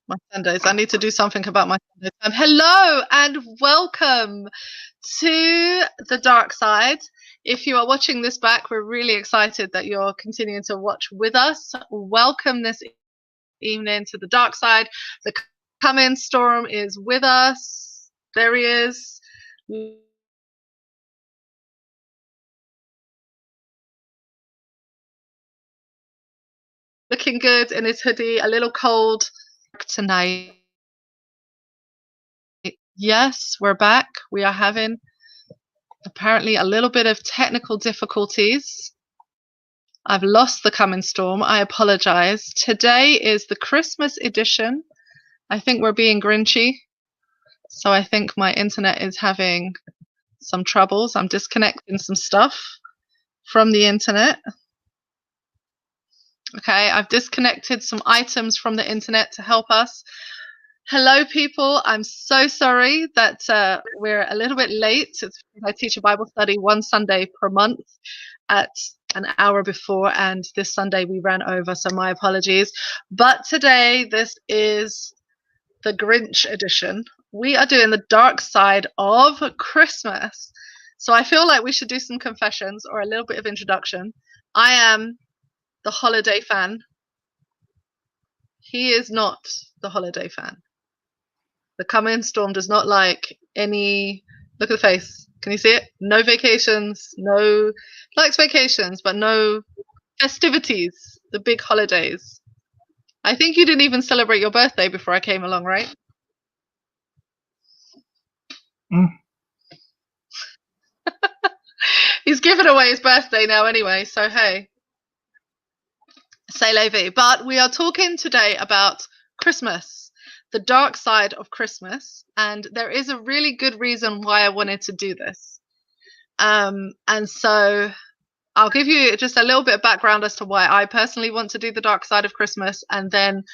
My Sundays. I need to do something about my Sundays. Hello and welcome to the Dark Side. If you are watching this back, we're really excited that you're continuing to watch with us. Welcome this evening to the Dark Side. The coming storm is with us. There he is. Looking good in his hoodie, a little cold tonight. Yes, we're back. We are having apparently a little bit of technical difficulties. I've lost the coming storm. I apologize. Today is the Christmas edition. I think we're being grinchy. So I think my internet is having some troubles. I'm disconnecting some stuff from the internet. Okay, I've disconnected some items from the internet to help us. Hello, people. I'm so sorry that we're a little bit late. I teach a Bible study one Sunday per month at an hour before, and this Sunday we ran over, so my apologies. But today, this is the Grinch edition. We are doing the dark side of Christmas. So I feel like we should do some confessions or a little bit of introduction. I am the holiday fan. He is not the holiday fan. The coming storm does not like any. Look at the face. Can you see it? No vacations. No, likes vacations, but no festivities. The big holidays. I think you didn't even celebrate your birthday before I came along, right? He's given away his birthday now anyway, so hey. C'est la vie. But we are talking today about Christmas, the dark side of Christmas, and there is a really good reason why I wanted to do this. And so I'll give you just a little bit of background as to why I personally want to do the dark side of Christmas, and then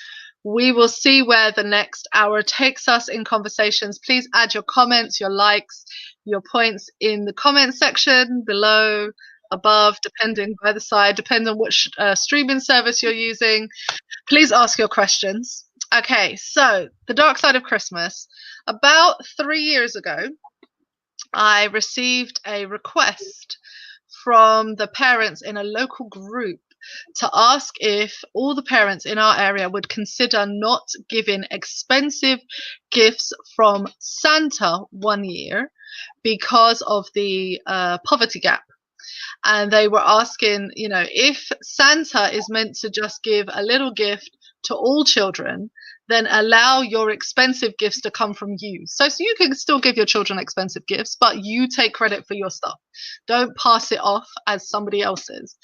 we will see where the next hour takes us in conversations. Please add your comments, your likes, your points in the comment section below, above, depending by the side, depending on which streaming service you're using. Please ask your questions. Okay, so the dark side of Christmas. About 3 years ago, I received a request from the parents in a local group to ask if all the parents in our area would consider not giving expensive gifts from Santa one year because of the poverty gap. And they were asking, you know, if Santa is meant to just give a little gift to all children, then allow your expensive gifts to come from you. So you can still give your children expensive gifts, but you take credit for your stuff. Don't pass it off as somebody else's.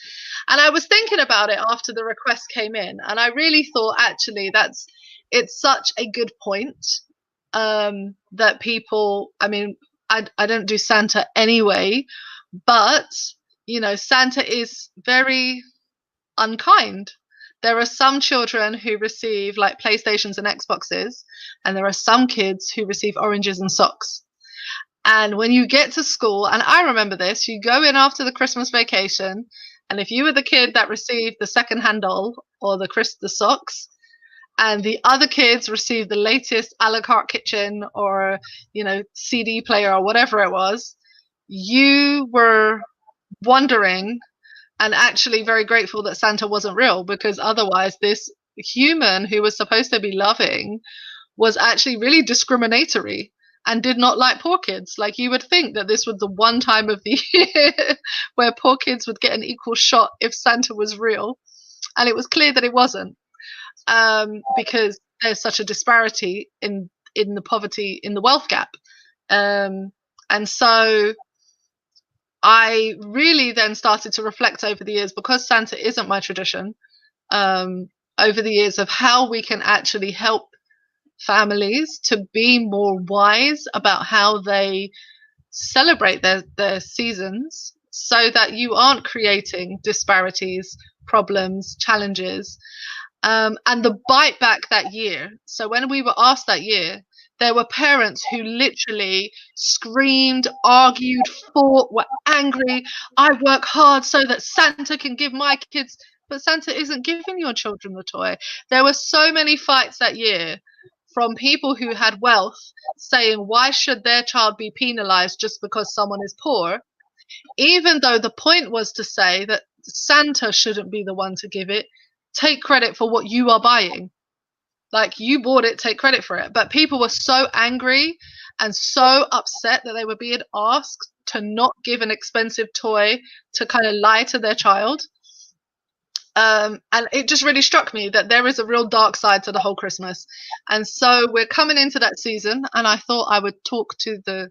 And I was thinking about it after the request came in, and I really thought, actually, it's such a good point that people, I mean, I don't do Santa anyway, but you know, Santa is very unkind. There are some children who receive like PlayStations and Xboxes, and there are some kids who receive oranges and socks. And when you get to school, and I remember this, you go in after the Christmas vacation, and if you were the kid that received the second-hand doll or the socks, and the other kids received the latest a la carte kitchen or, you know, CD player or whatever it was, you were wondering and actually very grateful that Santa wasn't real, because otherwise this human who was supposed to be loving was actually really discriminatory and did not like poor kids. Like, you would think that this was the one time of the year where poor kids would get an equal shot if Santa was real, and it was clear that it wasn't, because there's such a disparity in the poverty, in the wealth gap. And so I really then started to reflect over the years, because Santa isn't my tradition, over the years, of how we can actually help families to be more wise about how they celebrate their seasons, so that you aren't creating disparities, problems, challenges. And the bite back that year. So when we were asked that year, there were parents who literally screamed, argued, fought, were angry. I work hard so that Santa can give my kids but Santa isn't giving your children the toy. There were so many fights that year from people who had wealth saying, why should their child be penalized just because someone is poor? Even though the point was to say that Santa shouldn't be the one to give it. Take credit for what you are buying. Like, you bought it, take credit for it. But people were so angry and so upset that they were being asked to not give an expensive toy to kind of lie to their child. And it just really struck me that there is a real dark side to the whole Christmas. And so we're coming into that season, and I thought I would talk to the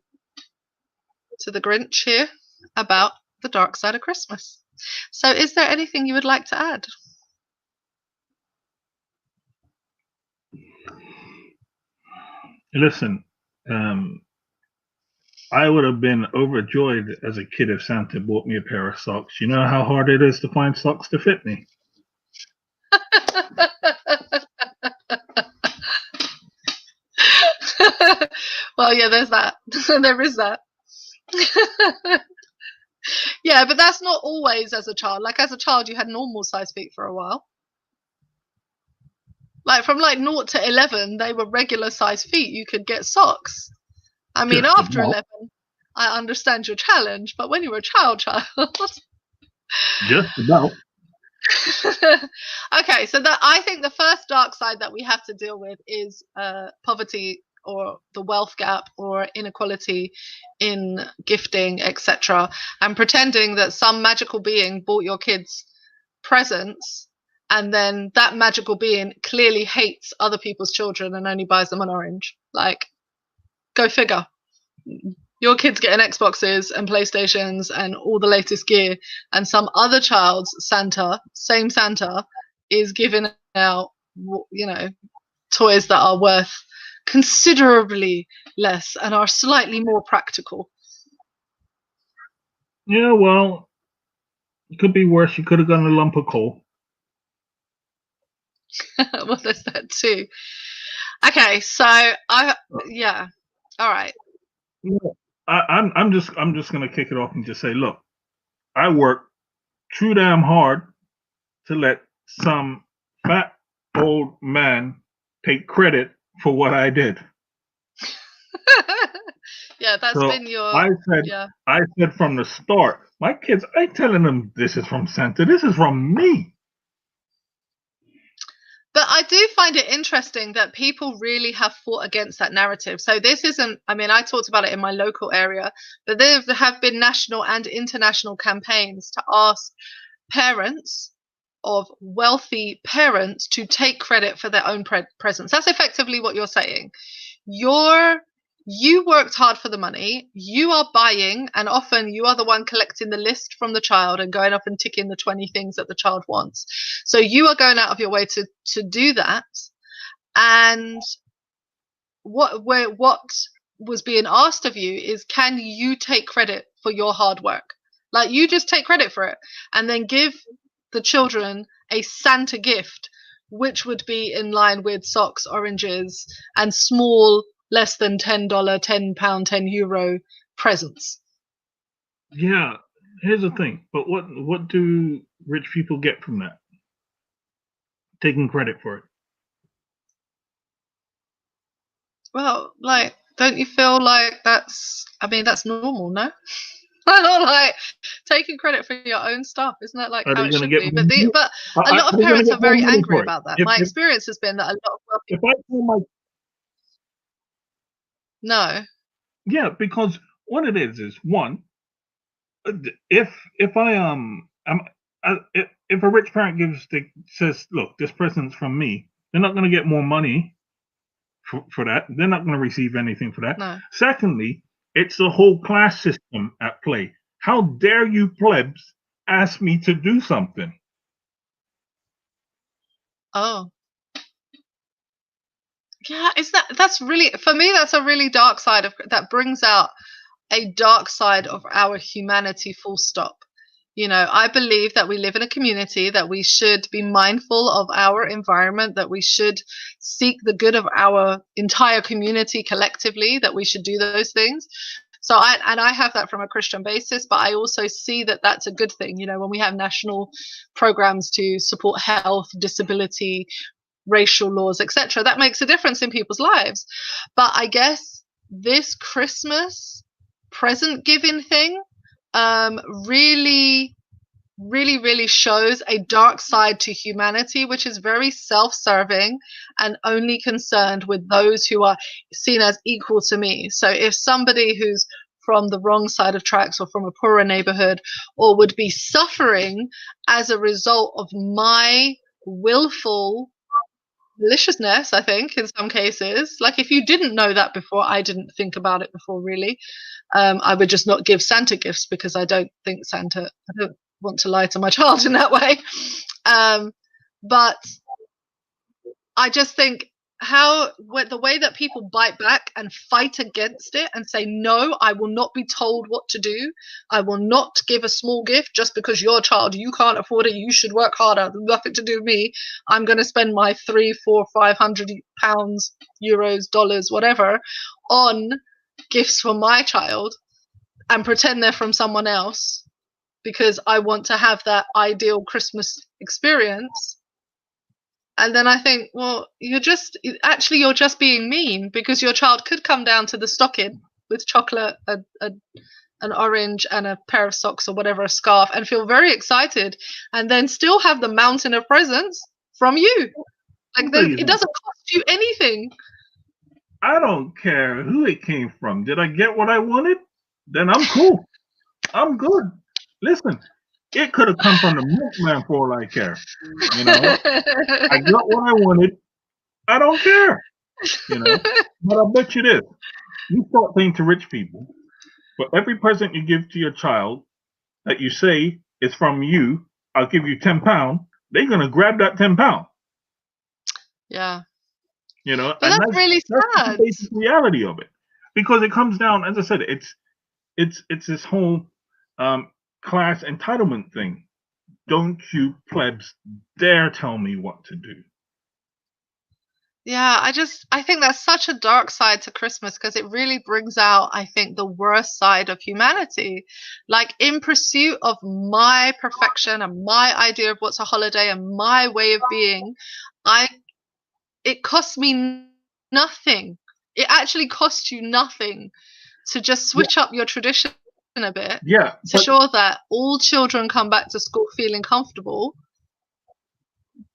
Grinch here about the dark side of Christmas. So is there anything you would like to add? Listen, I would have been overjoyed as a kid if Santa bought me a pair of socks. You know how hard it is to find socks to fit me? Well, yeah, there's that. There is that. Yeah, but that's not always as a child. Like, as a child, you had normal size feet for a while. Like, from like 0 to 11, they were regular size feet. You could get socks. I mean, Just after about. 11, I understand your challenge, but when you were a child. Just about. Okay, so that, I think the first dark side that we have to deal with is poverty, or the wealth gap, or inequality in gifting, etc., and pretending that some magical being bought your kids presents, and then that magical being clearly hates other people's children and only buys them an orange. Like, go figure. Your kids getting Xboxes and PlayStations and all the latest gear, and some other child's Santa, same Santa, is giving out, you know, toys that are worth considerably less and are slightly more practical. Yeah, well, it could be worse. You could have gotten a lump of coal. Well, there's that too. Okay, so yeah, all right. I'm just gonna kick it off and just say, look, I work too damn hard to let some fat old man take credit for what I did. Yeah, that's So been your. I said from the start, my kids, I telling them this is from Santa, this is from me. But I do find it interesting that people really have fought against that narrative. So this isn't, I mean, I talked about it in my local area, but there have been national and international campaigns to ask parents of wealthy parents to take credit for their own presents. That's effectively what you're saying. You worked hard for the money, you are buying, and often you are the one collecting the list from the child and going up and ticking the 20 things that the child wants. So you are going out of your way to do that. And what was being asked of you is, can you take credit for your hard work? Like, you just take credit for it and then give the children a Santa gift, which would be in line with socks, oranges, and small, less than $10, £10, €10 presents. Yeah, here's the thing. But what do rich people get from that? Taking credit for it. Well, like, don't you feel like that's normal, no? Like, taking credit for your own stuff, isn't that like how it should be? But a lot of parents are very angry about that. My experience has been that a lot of wealthy. No. Yeah, because what it is one, if a rich parent says, look, this present's from me, they're not going to get more money for that. They're not going to receive anything for that. No. Secondly, it's the whole class system at play. How dare you plebs ask me to do something? Oh. Yeah, that's really, for me, that's a really dark side that brings out a dark side of our humanity, full stop. You know, I believe that we live in a community, that we should be mindful of our environment, that we should seek the good of our entire community collectively, that we should do those things. So I have that from a Christian basis, but I also see that that's a good thing. You know, when we have national programs to support health, disability, racial laws, etc., that makes a difference in people's lives. But I guess this Christmas present giving thing really really shows a dark side to humanity, which is very self-serving and only concerned with those who are seen as equal to me. So if somebody who's from the wrong side of tracks or from a poorer neighborhood or would be suffering as a result of my willful maliciousness, I think in some cases, like if you didn't know that before, I didn't think about it before really, I would just not give Santa gifts because I don't want to lie to my child in that way. But I just think the way that people bite back and fight against it and say, no, I will not be told what to do. I will not give a small gift just because you're a child. You can't afford it. You should work harder. Nothing to do with me. I'm going to spend my 300, 400, 500 pounds, euros, dollars, whatever, on gifts for my child and pretend they're from someone else because I want to have that ideal Christmas experience. And then I think, well, you're just being mean because your child could come down to the stocking with chocolate, an orange and a pair of socks or whatever, a scarf, and feel very excited and then still have the mountain of presents from you. Like it doesn't cost you anything. I don't care who it came from. Did I get what I wanted? Then I'm cool. I'm good. Listen, it could have come from the milkman for all I care. You know, I got what I wanted. I don't care. You know, but I bet you this: you start saying to rich people, for every present you give to your child that you say is from you, I'll give you £10. They're gonna grab that £10. Yeah. You know, but and that's really sad. That's the basic reality of it, because it comes down, as I said, it's this whole class entitlement thing. Don't you plebs dare tell me what to do. Yeah, I think that's such a dark side to Christmas because it really brings out, I think, the worst side of humanity. Like in pursuit of my perfection and my idea of what's a holiday and my way of being, it costs me nothing. It actually costs you nothing to just switch up your tradition a bit to ensure that all children come back to school feeling comfortable.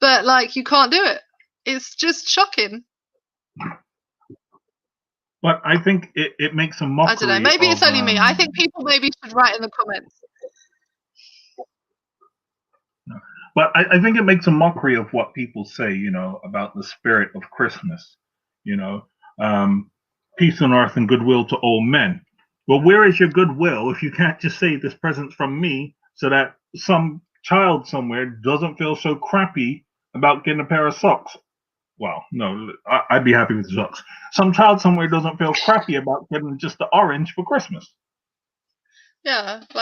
But like you can't do it. It's just shocking. But I think it makes a mockery. I don't know. Maybe it's only me. I think people maybe should write in the comments. But I think it makes a mockery of what people say, you know, about the spirit of Christmas. You know, peace on earth and goodwill to all men. Well, where is your goodwill if you can't just say this present's from me so that some child somewhere doesn't feel so crappy about getting a pair of socks? Well, no, I'd be happy with the socks. Some child somewhere doesn't feel crappy about getting just the orange for Christmas. Yeah, so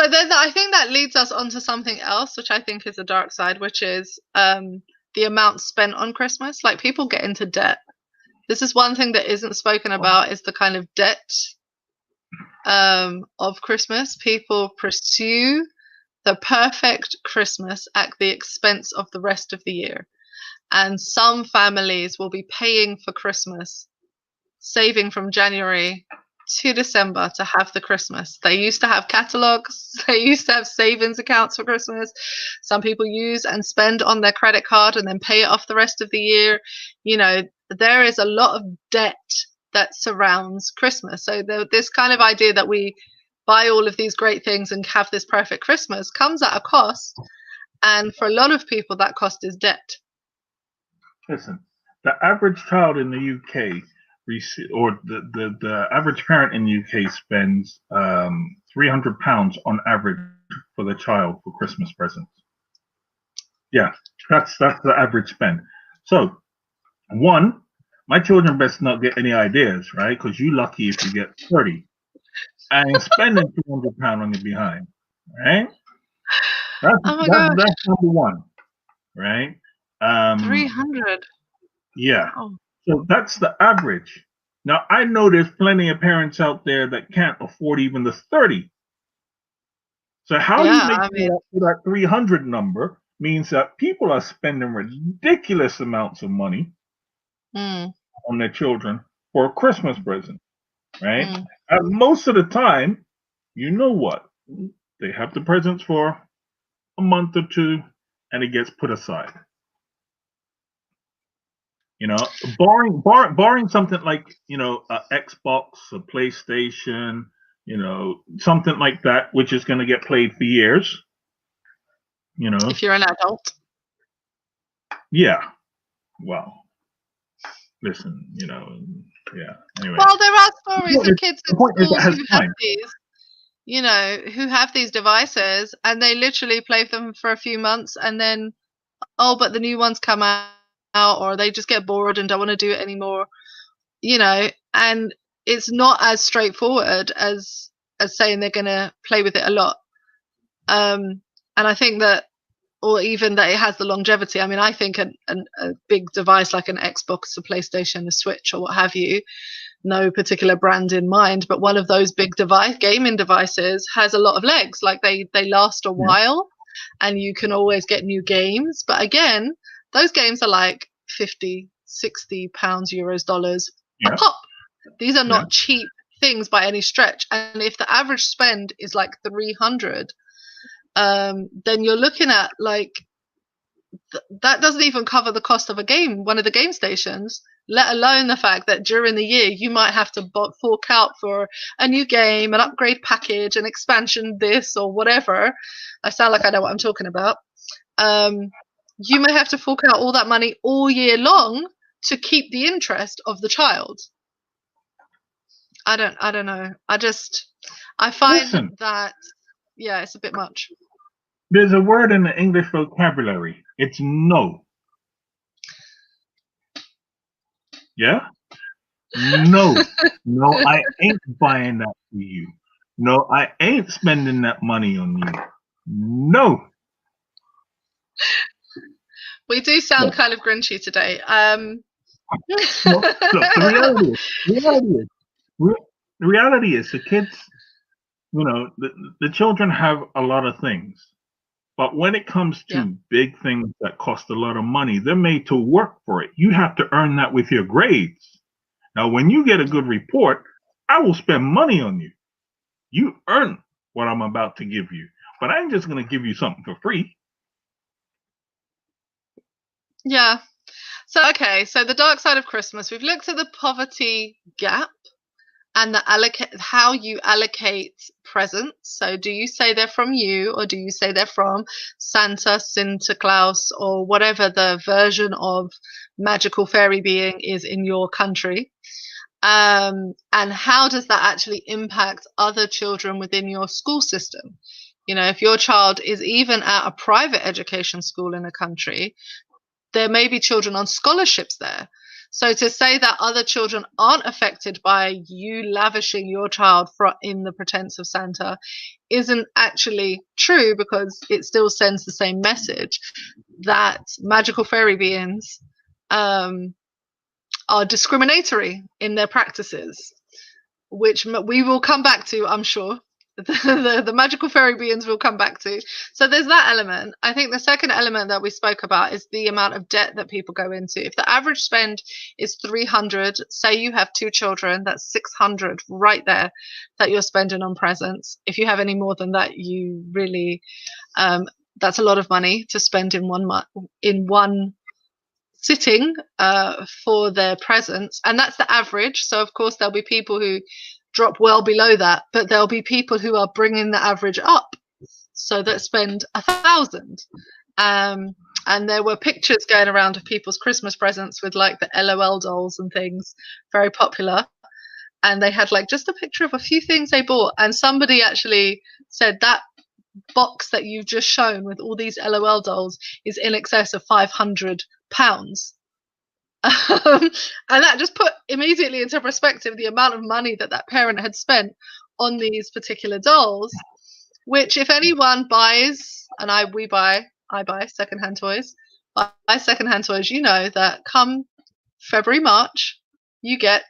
then I think that leads us on to something else, which I think is a dark side, which is the amount spent on Christmas. Like people get into debt. This is one thing that isn't spoken about, is the kind of debt of Christmas. People pursue the perfect Christmas at the expense of the rest of the year. And some families will be paying for Christmas, saving from January to December to have the Christmas. They used to have catalogs. They used to have savings accounts for Christmas. Some people use and spend on their credit card and then pay it off the rest of the year. You know, there is a lot of debt that surrounds Christmas. So this kind of idea that we buy all of these great things and have this perfect Christmas comes at a cost. And for a lot of people, that cost is debt. Listen, the average child in the UK, or the average parent in the UK spends £300 on average for the child for Christmas presents. Yeah, that's the average spend. So, one, my children best not get any ideas, right? Because you're lucky if you get 30. I ain't spending £200 on your behind, right? That's number one, right? 300. Yeah. Oh. So that's the average. Now, I know there's plenty of parents out there that can't afford even the 30. So how you Yeah, make I mean, that 300 number means that people are spending ridiculous amounts of money mm, on their children for a Christmas present, right? mm. And most of the time, you know what? They have the presents for a month or two, and it gets put aside. You know, barring something like a Xbox, a PlayStation, something like that, which is going to get played for years. If you're an adult. Yeah. Well, listen, yeah. Anyway, Well, there are stories of kids the at point is it schools has who have time. these devices, and they literally play them for a few months, and then, oh, but the new ones come out, or they just get bored and don't want to do it anymore. And it's not as straightforward as saying they're going to play with it a lot. And I think that, or even that it has the longevity. I mean, I think a big device like an Xbox, a PlayStation, a Switch, or what have you, no particular brand in mind, but one of those big gaming devices has a lot of legs. Like they last a Yeah. while, and you can always get new games. But again, those games are like 50, 60 pounds, euros, dollars a Yeah. pop. These are Yeah. not cheap things by any stretch. And if the average spend is like 300, then you're looking at like that doesn't even cover the cost of one of the game stations, let alone the fact that during the year you might have to fork out for a new game, an upgrade package, an expansion, this or whatever. I sound like I know what I'm talking about. You may have to fork out all that money all year long to keep the interest of the child. I don't know. I find Listen, that, yeah, it's a bit much. there's a word in the English vocabulary. It's no. Yeah? No. No, I ain't buying that for you. No, I ain't spending that money on you. No. We do sound Look, kind of grinchy today. look, the reality is the kids, the children have a lot of things. But when it comes Yeah. to big things that cost a lot of money, they're made to work for it. You have to earn that with your grades. Now, when you get a good report, I will spend money on you. You earn what I'm about to give you. But I ain't just going to give you something for free. Yeah. So, okay. So the dark side of Christmas, we've looked at the poverty gap and how you allocate presents. So do you say they're from you, or do you say they're from Santa, Santa Claus, or whatever the version of magical fairy being is in your country? And how does that actually impact other children within your school system? If your child is even at a private education school in a country, there may be children on scholarships there. So to say that other children aren't affected by you lavishing your child in the pretense of Santa isn't actually true, because it still sends the same message that magical fairy beings are discriminatory in their practices, which we will come back to, I'm sure. The magical fairy beings will come back to. So there's that element. I think the second element that we spoke about is the amount of debt that people go into. If the average spend is 300, say you have 2 children, that's 600 right there that you're spending on presents. If you have any more than that, you really, that's a lot of money to spend in one sitting for their presents, and that's the average. So of course there'll be people who drop well below that, but there'll be people who are bringing the average up, so that spend 1,000. And there were pictures going around of people's Christmas presents with like the LOL dolls and things, very popular, and they had like just a picture of a few things they bought, and somebody actually said that box that you've just shown with all these LOL dolls is in excess of £500. And that just put immediately into perspective the amount of money that parent had spent on these particular dolls, which if anyone buys, and I buy secondhand toys, that come February, March, you get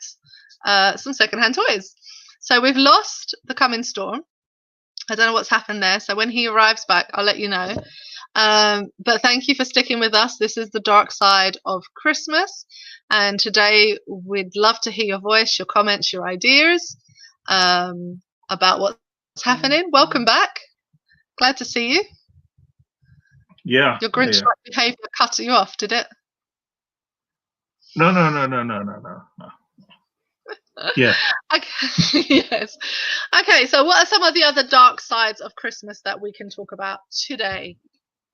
some secondhand toys. So we've lost the coming storm. I don't know what's happened there. So when he arrives back, I'll let you know. But thank you for sticking with us. This is the dark side of Christmas. And today we'd love to hear your voice, your comments, your ideas about what's happening. Welcome back. Glad to see you. Yeah. Your Grinch-like behavior cut you off, did it? No. Yeah. Okay. Yes. Okay, so what are some of the other dark sides of Christmas that we can talk about today?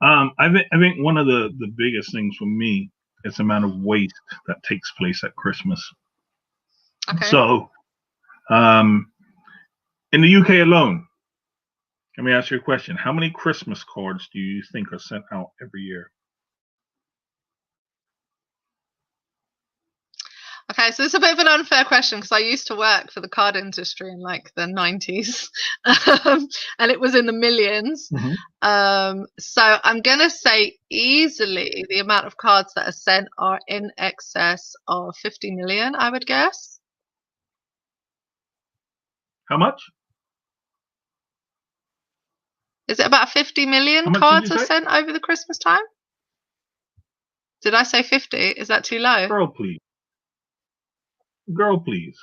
I think one of the biggest things for me is the amount of waste that takes place at Christmas. Okay. So, in the UK alone, let me ask you a question. How many Christmas cards do you think are sent out every year? Okay, so it's a bit of an unfair question because I used to work for the card industry in like the 90s, and it was in the millions. So I'm going to say easily the amount of cards that are sent are in excess of 50 million, I would guess. How much? Is it about 50 million How much cards did you are say? sent over the Christmas time? Did I say 50? Is that too low? Girl, please. Girl, please.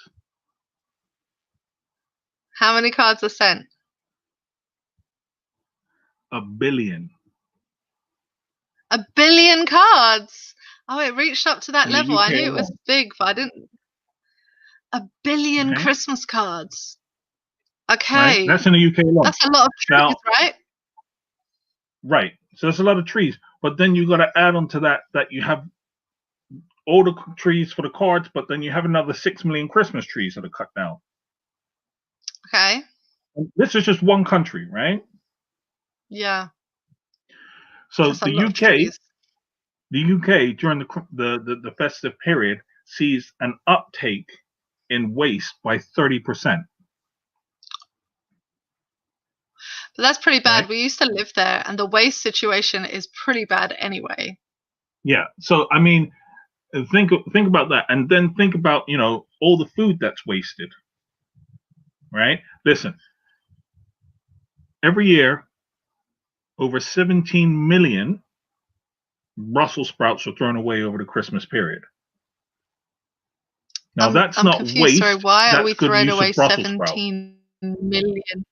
How many cards are sent? 1 billion. 1 billion cards. Oh, it reached up to that In the level. I UK knew it was alone. big, but I didn't. 1 billion Okay. Christmas cards. Right? Okay. That's in the UK alone. That's a lot of trees, Now, right? right. So there's a lot of trees. But then you got to add on to that you have all the trees for the cards, but then you have another 6 million Christmas trees that are cut down. Okay. And this is just one country, right? Yeah. So That's a lot of trees. the UK during the festive period sees an uptake in waste by 30%. But that's pretty bad. Right? We used to live there, and the waste situation is pretty bad anyway. Yeah. So I mean, think about that, and then think about all the food that's wasted. Right? Listen, every year over 17 million Brussels sprouts are thrown away over the Christmas period. Now that's I'm not confused. waste. Sorry, why are we That's good throwing use away of Brussels sprouts. 17 million?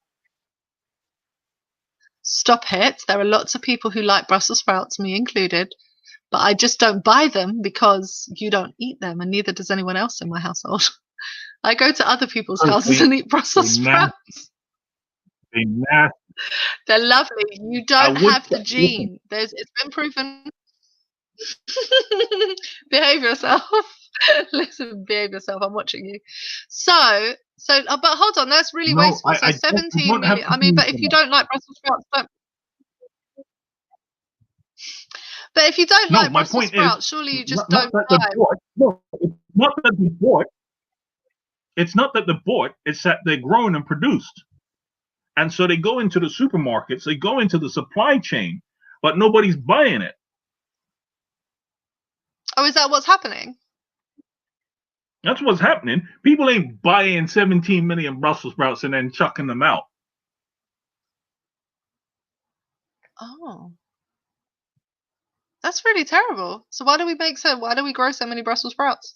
Stop it. There are lots of people who like Brussels sprouts, me included, but I just don't buy them because you don't eat them, and neither does anyone else in my household. I go to other people's houses and eat Brussels sprouts. They're lovely. You don't have the gene. It's been proven. Behave yourself. Listen, behave yourself. I'm watching you. But hold on, that's really wasteful. So 17 million. I mean, but if you don't like Brussels sprouts, don't. But if you don't like Brussels sprouts, surely you just don't buy. No, it's not that they bought. It's not that they're bought. It's that they're grown and produced. And so they go into the supermarkets, they go into the supply chain, but nobody's buying it. Oh, is that what's happening? That's what's happening. People ain't buying 17 million Brussels sprouts and then chucking them out. Oh. That's really terrible. So why do we grow so many Brussels sprouts?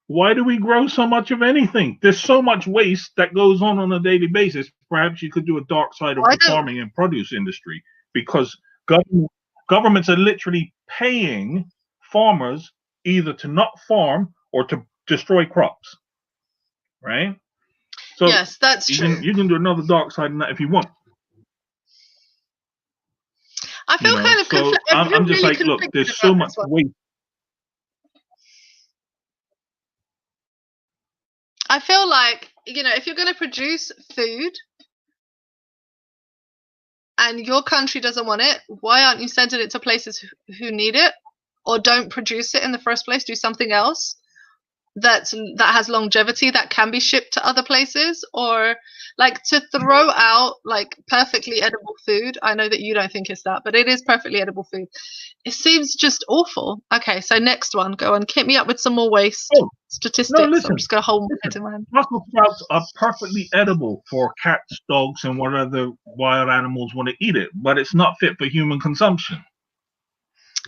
Why do we grow so much of anything? There's so much waste that goes on a daily basis. Perhaps you could do a dark side of the farming and produce industry, because governments are literally paying farmers either to not farm or to destroy crops. Right? So yes, that's true. You can do another dark side on that if you want. I feel kind of conflicted. I'm just like, look, there's so much waste. I feel like, if you're going to produce food and your country doesn't want it, why aren't you sending it to places who need it? Or don't produce it in the first place, do something else that has longevity that can be shipped to other places, or like to throw out like perfectly edible food? I know that you don't think it's that, but it is perfectly edible food. It seems just awful. Okay, so next one, go on, hit me up with some more waste statistics. No, I'm listen. just gonna hold my head in my hand. Brussels sprouts are perfectly edible for cats, dogs, and what other wild animals want to eat it, but it's not fit for human consumption.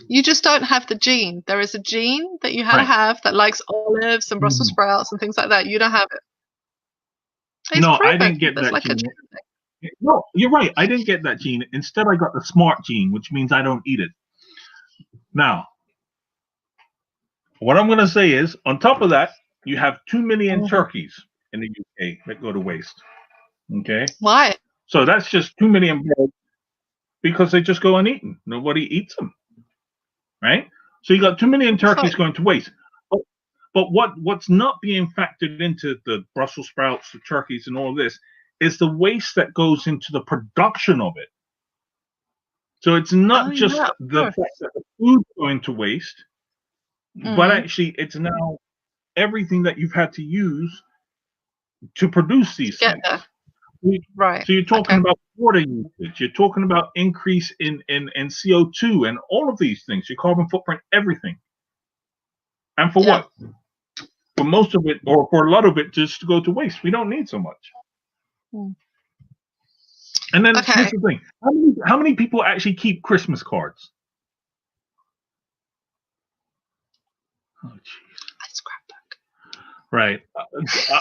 You just don't have the gene. There is a gene that you have that likes olives and Brussels sprouts and things like that. You don't have it. It's no, proven. I didn't get There's that like gene. No, you're right. I didn't get that gene. Instead, I got the smart gene, which means I don't eat it. Now, what I'm going to say is, on top of that, you have 2 million turkeys in the UK that go to waste. Okay? Why? So that's just 2 million birds because they just go uneaten. Nobody eats them. Right? So you got 2 million turkeys going to waste. But what's not being factored into the Brussels sprouts, the turkeys, and all this is the waste that goes into the production of it. So it's not just the fact that the food's going to waste, but actually it's now everything that you've had to use to produce these things. Right. So you're talking about water usage, you're talking about increase in CO2 and all of these things, your carbon footprint, everything. And for what? For most of it, or for a lot of it, just to go to waste. We don't need so much. And then here's the thing: how many people actually keep Christmas cards? Oh, jeez. Right.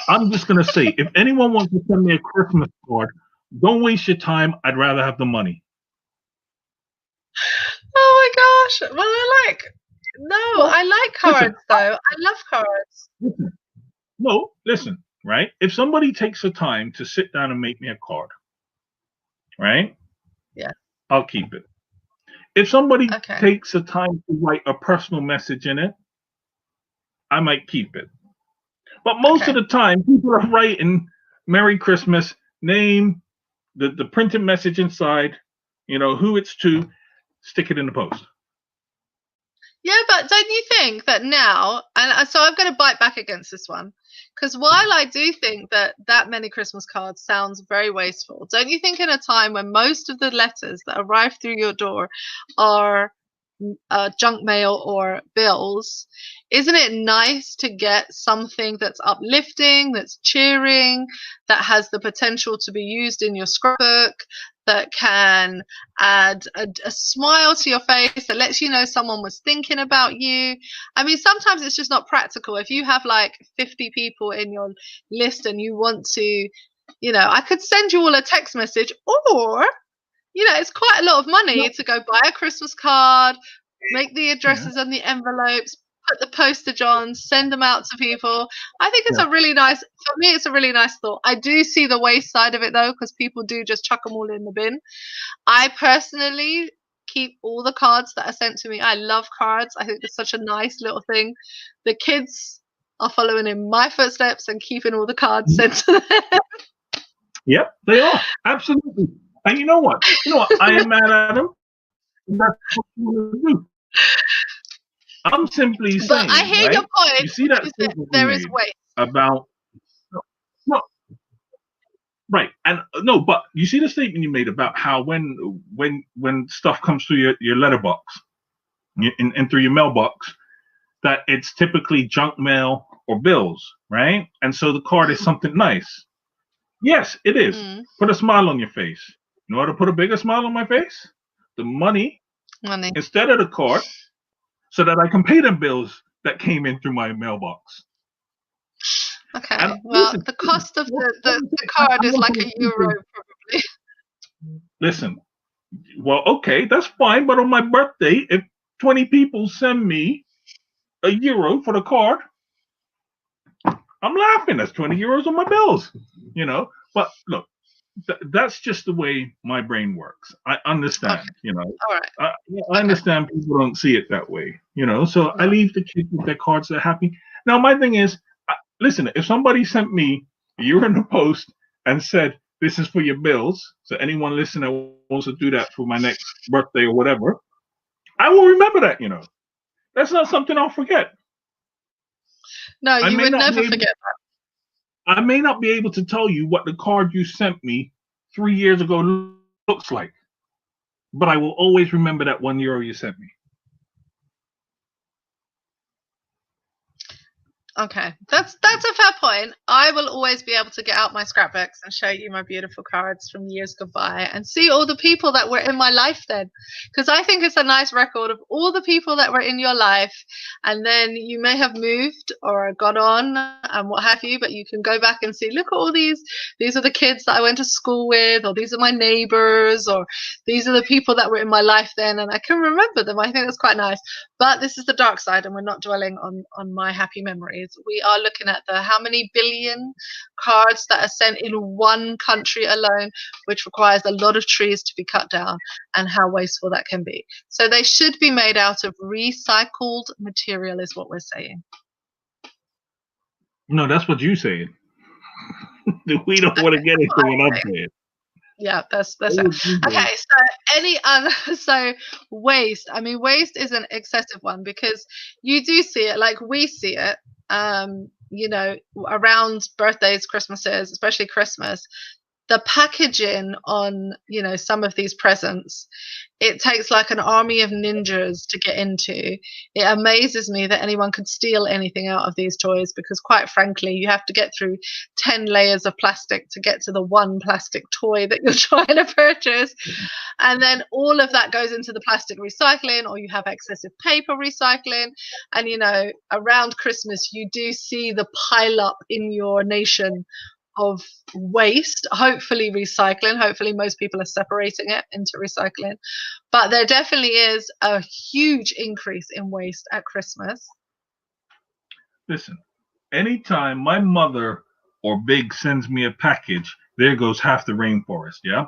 I'm just gonna say, if anyone wants to send me a Christmas card, don't waste your time. I'd rather have the money. Oh my gosh! Well, I like cards though. I love cards. Listen. Right? If somebody takes the time to sit down and make me a card, right? Yeah. I'll keep it. If somebody takes the time to write a personal message in it, I might keep it. But most of the time, people are writing Merry Christmas, name, the printed message inside, who it's to, stick it in the post. Yeah, but don't you think that now, and so I'm going to bite back against this one, because while I do think that many Christmas cards sounds very wasteful, don't you think in a time when most of the letters that arrive through your door are junk mail or bills, isn't it nice to get something that's uplifting, that's cheering, that has the potential to be used in your scrapbook, that can add a smile to your face, that lets you know someone was thinking about you? I mean, sometimes it's just not practical. If you have like 50 people in your list and you want to, I could send you all a text message, or it's quite a lot of money to go buy a Christmas card, make the addresses on the envelopes, put the postage on, send them out to people. I think it's for me, it's a really nice thought. I do see the waste side of it though, because people do just chuck them all in the bin. I personally keep all the cards that are sent to me. I love cards. I think it's such a nice little thing. The kids are following in my footsteps and keeping all the cards sent to them. Yep, they are. Absolutely. And you know what? I am mad at them. That's what you do. I'm simply saying. But I hear your point. You see that there is waste about right, and but you see the statement you made about how when stuff comes through your letterbox and through your mailbox, that it's typically junk mail or bills, right? And so the card is something nice. Yes, it is. Put a smile on your face. You know how to put a bigger smile on my face? The money instead of the card, so that I can pay them bills that came in through my mailbox. Okay. And well, the cost of the card is like €1, probably. Listen. Well, okay, that's fine. But on my birthday, if 20 people send me €1 for the card, I'm laughing. That's 20 euros on my bills, But look, that's just the way my brain works. I understand, All right. I understand people don't see it that way, So I leave the kids with their cards. They're happy. Now, my thing is, listen, if somebody sent me €1 in the post and said, this is for your bills, so anyone listening that wants to do that for my next birthday or whatever, I will remember that, That's not something I'll forget. No, I you may would not never be able, forget I may not be able to tell you what the card you sent me 3 years ago looks like, but I will always remember that €1 you sent me. Okay, that's a fair point. I will always be able to get out my scrapbooks and show you my beautiful cards from years gone by and see all the people that were in my life then, because I think it's a nice record of all the people that were in your life, and then you may have moved or gone on and what have you, but you can go back and see, look at all these are the kids that I went to school with, or these are my neighbors, or these are the people that were in my life then, and I can remember them. I think that's quite nice. But this is the dark side, and we're not dwelling on my happy memories. We are looking at the how many billion cards that are sent in one country alone, which requires a lot of trees to be cut down, and how wasteful that can be. So they should be made out of recycled material, is what we're saying. No, that's what you're saying. We don't want to get into what I'm saying. Yeah, that's it. Okay, so any other so waste. I mean, waste is an excessive one because you do see it, like we see it, you know, around birthdays, Christmases, especially Christmas. The packaging on, you know, some of these presents, it takes like an army of ninjas to get into. It amazes me that anyone could steal anything out of these toys, because quite frankly, you have to get through 10 layers of plastic to get to the one plastic toy that you're trying to purchase. And then all of that goes into the plastic recycling, or you have excessive paper recycling. And, you know, around Christmas, you do see the pile up in your nation of waste, hopefully recycling. Hopefully most people are separating it into recycling. But there definitely is a huge increase in waste at Christmas. Listen, anytime my mother or Big sends me a package, there goes half the rainforest, yeah?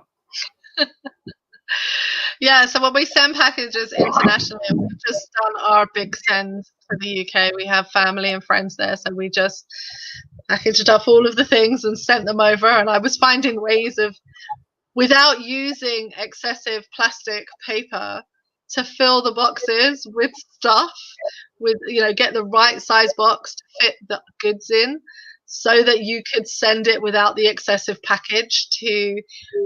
Yeah, so when we send packages internationally, we've just done our big send to the UK. We have family and friends there, so we just packaged up all of the things and sent them over. And I was finding ways of, without using excessive plastic paper, to fill the boxes with stuff, with, you know, get the right size box to fit the goods in, so that you could send it without the excessive package to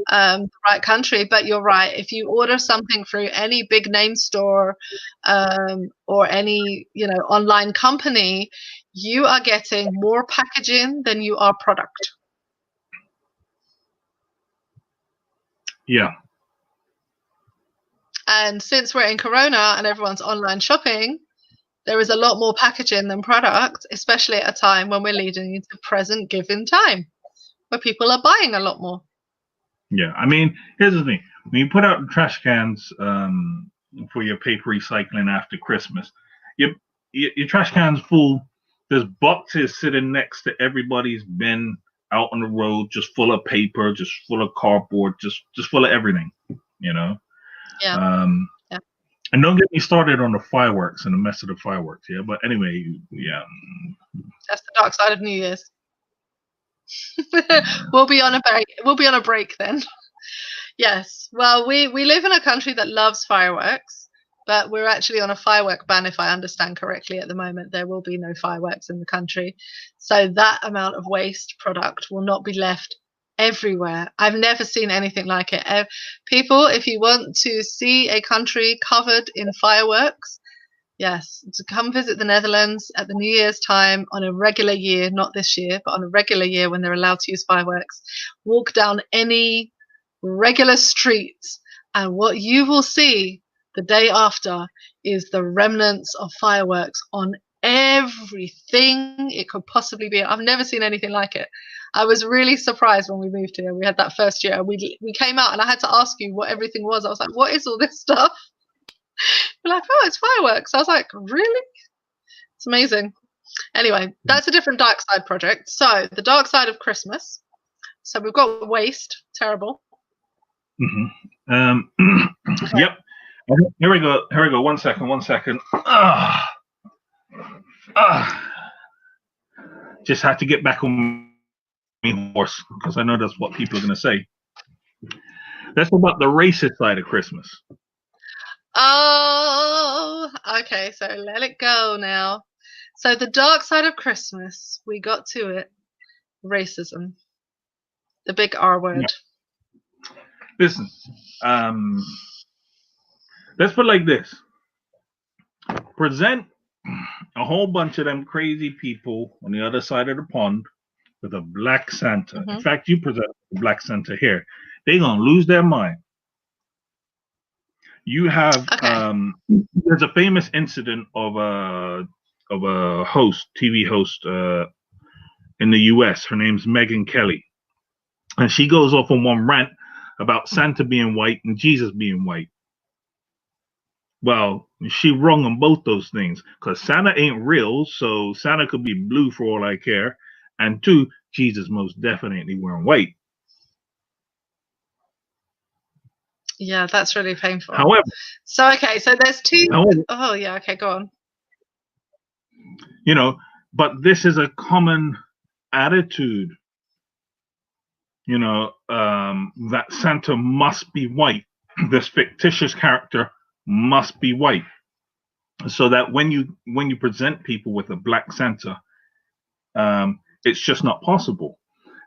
the right country. But you're right, if you order something through any big name store or any, you know, online company, you are getting more packaging than you are product. Yeah. And since we're in Corona and everyone's online shopping, there is a lot more packaging than product, especially at a time when we're leading into present given time, where people are buying a lot more. Yeah, I mean, here's the thing. When you put out the trash cans for your paper recycling after Christmas, your trash can's full. There's boxes sitting next to everybody's bin out on the road, just full of paper, just full of cardboard, just full of everything, you know? Yeah. Yeah. And don't get me started on the fireworks and the mess of the fireworks, yeah? But anyway, yeah. That's the dark side of New Year's. We'll be on a break then. Yes. Well, we live in a country that loves fireworks, but we're actually on a firework ban, if I understand correctly. At the moment, there will be no fireworks in the country, so that amount of waste product will not be left everywhere. I've never seen anything like it. People, if you want to see a country covered in fireworks, yes, to come visit the Netherlands at the New Year's time on a regular year, not this year, but on a regular year when they're allowed to use fireworks. Walk down any regular street, and what you will see the day after is the remnants of fireworks on everything it could possibly be. I've never seen anything like it. I was really surprised when we moved here. We had that first year. We came out and I had to ask you what everything was. I was like, what is all this stuff? You're like, oh, it's fireworks. I was like, really? It's amazing. Anyway, that's a different dark side project. So the dark side of Christmas. So we've got waste, terrible. Okay. Yep. Here we go. 1 second. Just had to get back on my horse because I know that's what people are going to say. That's about the racist side of Christmas. Oh, okay. So let it go now. So the dark side of Christmas, we got to it. Racism. The big R word. Listen, let's put it like this. Present a whole bunch of them crazy people on the other side of the pond with a black Santa. In fact, you present a black Santa here, they're gonna lose their mind. You have there's a famous incident of a TV host in the U.S. Her name's Megyn Kelly, and she goes off on one rant about Santa being white and Jesus being white. Well, she wrong on both those things, because Santa ain't real, so Santa could be blue for all I care. And two, Jesus most definitely wearing white. Yeah, that's really painful. However, so there's two. Oh yeah, okay, go on. You know, but this is a common attitude. You know, that Santa must be white. This fictitious character must be white, so that when you present people with a black Santa, it's just not possible.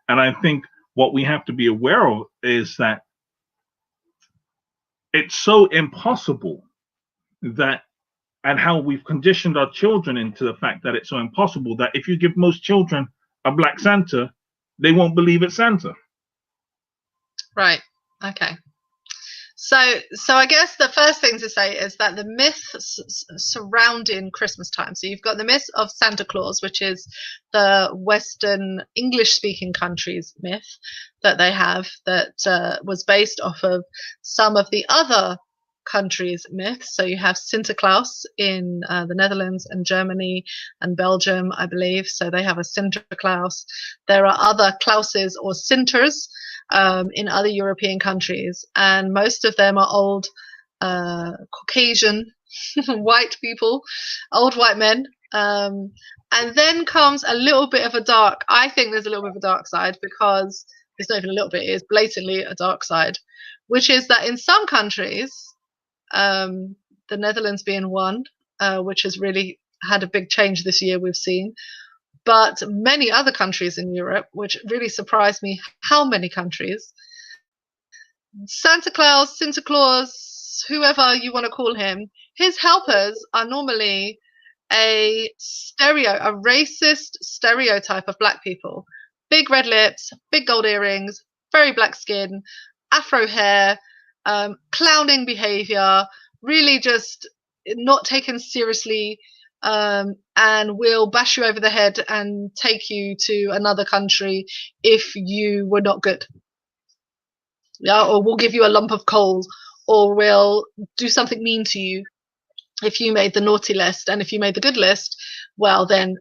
And I think what we have to be aware of is that it's so impossible that, and how we've conditioned our children into the fact that it's so impossible that if you give most children a black Santa, they won't believe it's Santa. Right. Okay. So I guess the first thing to say is that the myths surrounding Christmas time. So you've got the myth of Santa Claus, which is the Western English-speaking countries' myth that they have, that was based off of some of the other countries' myths. So you have Sinterklaas in the Netherlands and Germany and Belgium, I believe. So they have a Sinterklaas. There are other Klauses or Sinters in other European countries, and most of them are old Caucasian white people, old white men. And then comes a little bit of a dark, I think there's a little bit of a dark side, because it's not even a little bit, it is blatantly a dark side, which is that in some countries, the Netherlands being one, which has really had a big change this year, we've seen, but many other countries in Europe, which really surprised me how many countries, Santa Claus, Sinterklaas, whoever you want to call him, his helpers are normally a racist stereotype of black people. Big red lips, big gold earrings, very black skin, afro hair, clowning behavior, really just not taken seriously, and will bash you over the head and take you to another country if you were not good. Yeah, or we'll give you a lump of coal, or we'll do something mean to you if you made the naughty list. And if you made the good list, well, then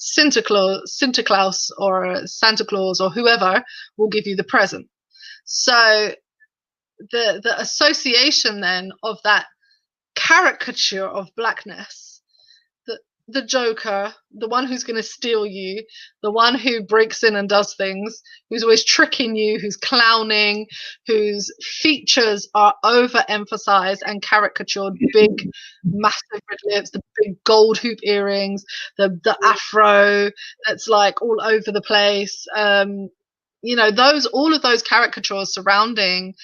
Sinterklaas or Santa Claus or whoever will give you the present. So the association then of that caricature of blackness, the Joker, the one who's going to steal you, the one who breaks in and does things, who's always tricking you, who's clowning, whose features are overemphasized and caricatured, big, massive red lips, the big gold hoop earrings, the afro that's like all over the place. You know, all of those caricatures surrounding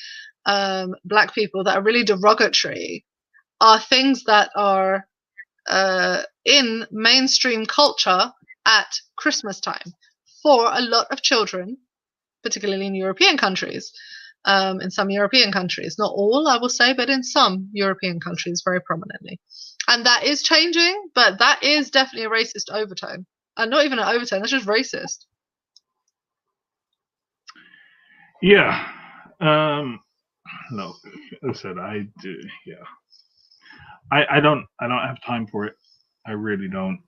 black people that are really derogatory are things that are in mainstream culture at Christmas time for a lot of children, particularly in European countries. In some European countries, not all, I will say, but in some European countries very prominently. And that is changing, but that is definitely a racist overtone. And not even an overtone, that's just racist. Yeah. No, I said I do. Yeah. I don't have time for it. I really don't.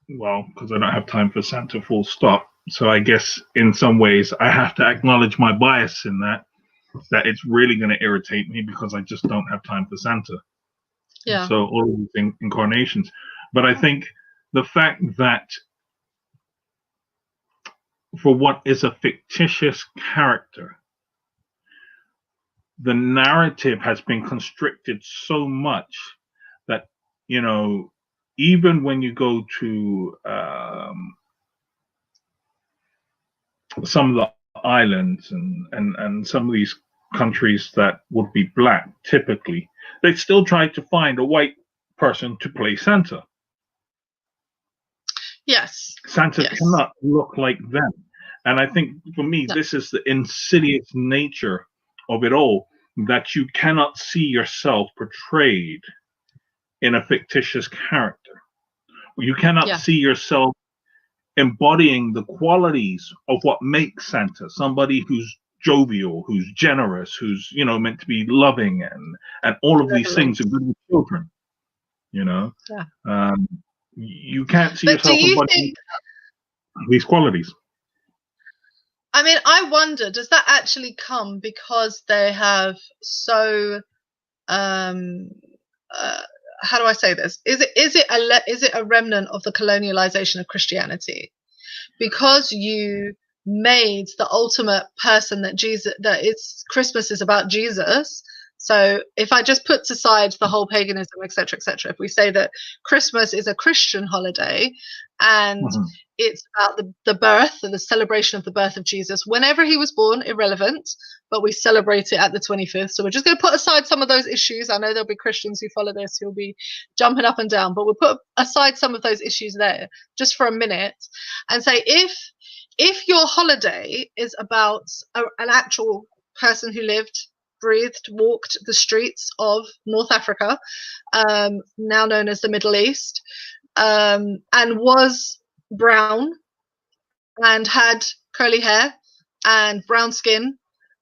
Well, because I don't have time for Santa, full stop. So I guess in some ways I have to acknowledge my bias in that it's really going to irritate me because I just don't have time for Santa. Yeah. So all of these incarnations. But I think the fact that for what is a fictitious character, the narrative has been constricted so much that, you know, even when you go to some of the islands and some of these countries that would be black, typically, they still try to find a white person to play Santa. Yes. Santa Yes. cannot look like them. And I think for me, No. this is the insidious nature of it all, that you cannot see yourself portrayed in a fictitious character. You cannot see yourself embodying the qualities of what makes Santa, somebody who's jovial, who's generous, who's, you know, meant to be loving, and all of these things are good with children, you know. You can't see But do yourself you embodying think these qualities. I mean, I wonder, does that actually come because they have so how do I say this? Is it a remnant of the colonialization of Christianity? Because you made the ultimate person Christmas is about Jesus. So if I just put aside the whole paganism, etc., etc., if we say that Christmas is a Christian holiday and it's about the birth and the celebration of the birth of Jesus, whenever he was born, irrelevant, but we celebrate it at the 25th. So we're just going to put aside some of those issues. I know there'll be Christians who follow this who'll be jumping up and down, but we'll put aside some of those issues there just for a minute and say, if your holiday is about an actual person who lived, breathed, walked the streets of North Africa, now known as the Middle East, and was brown and had curly hair and brown skin,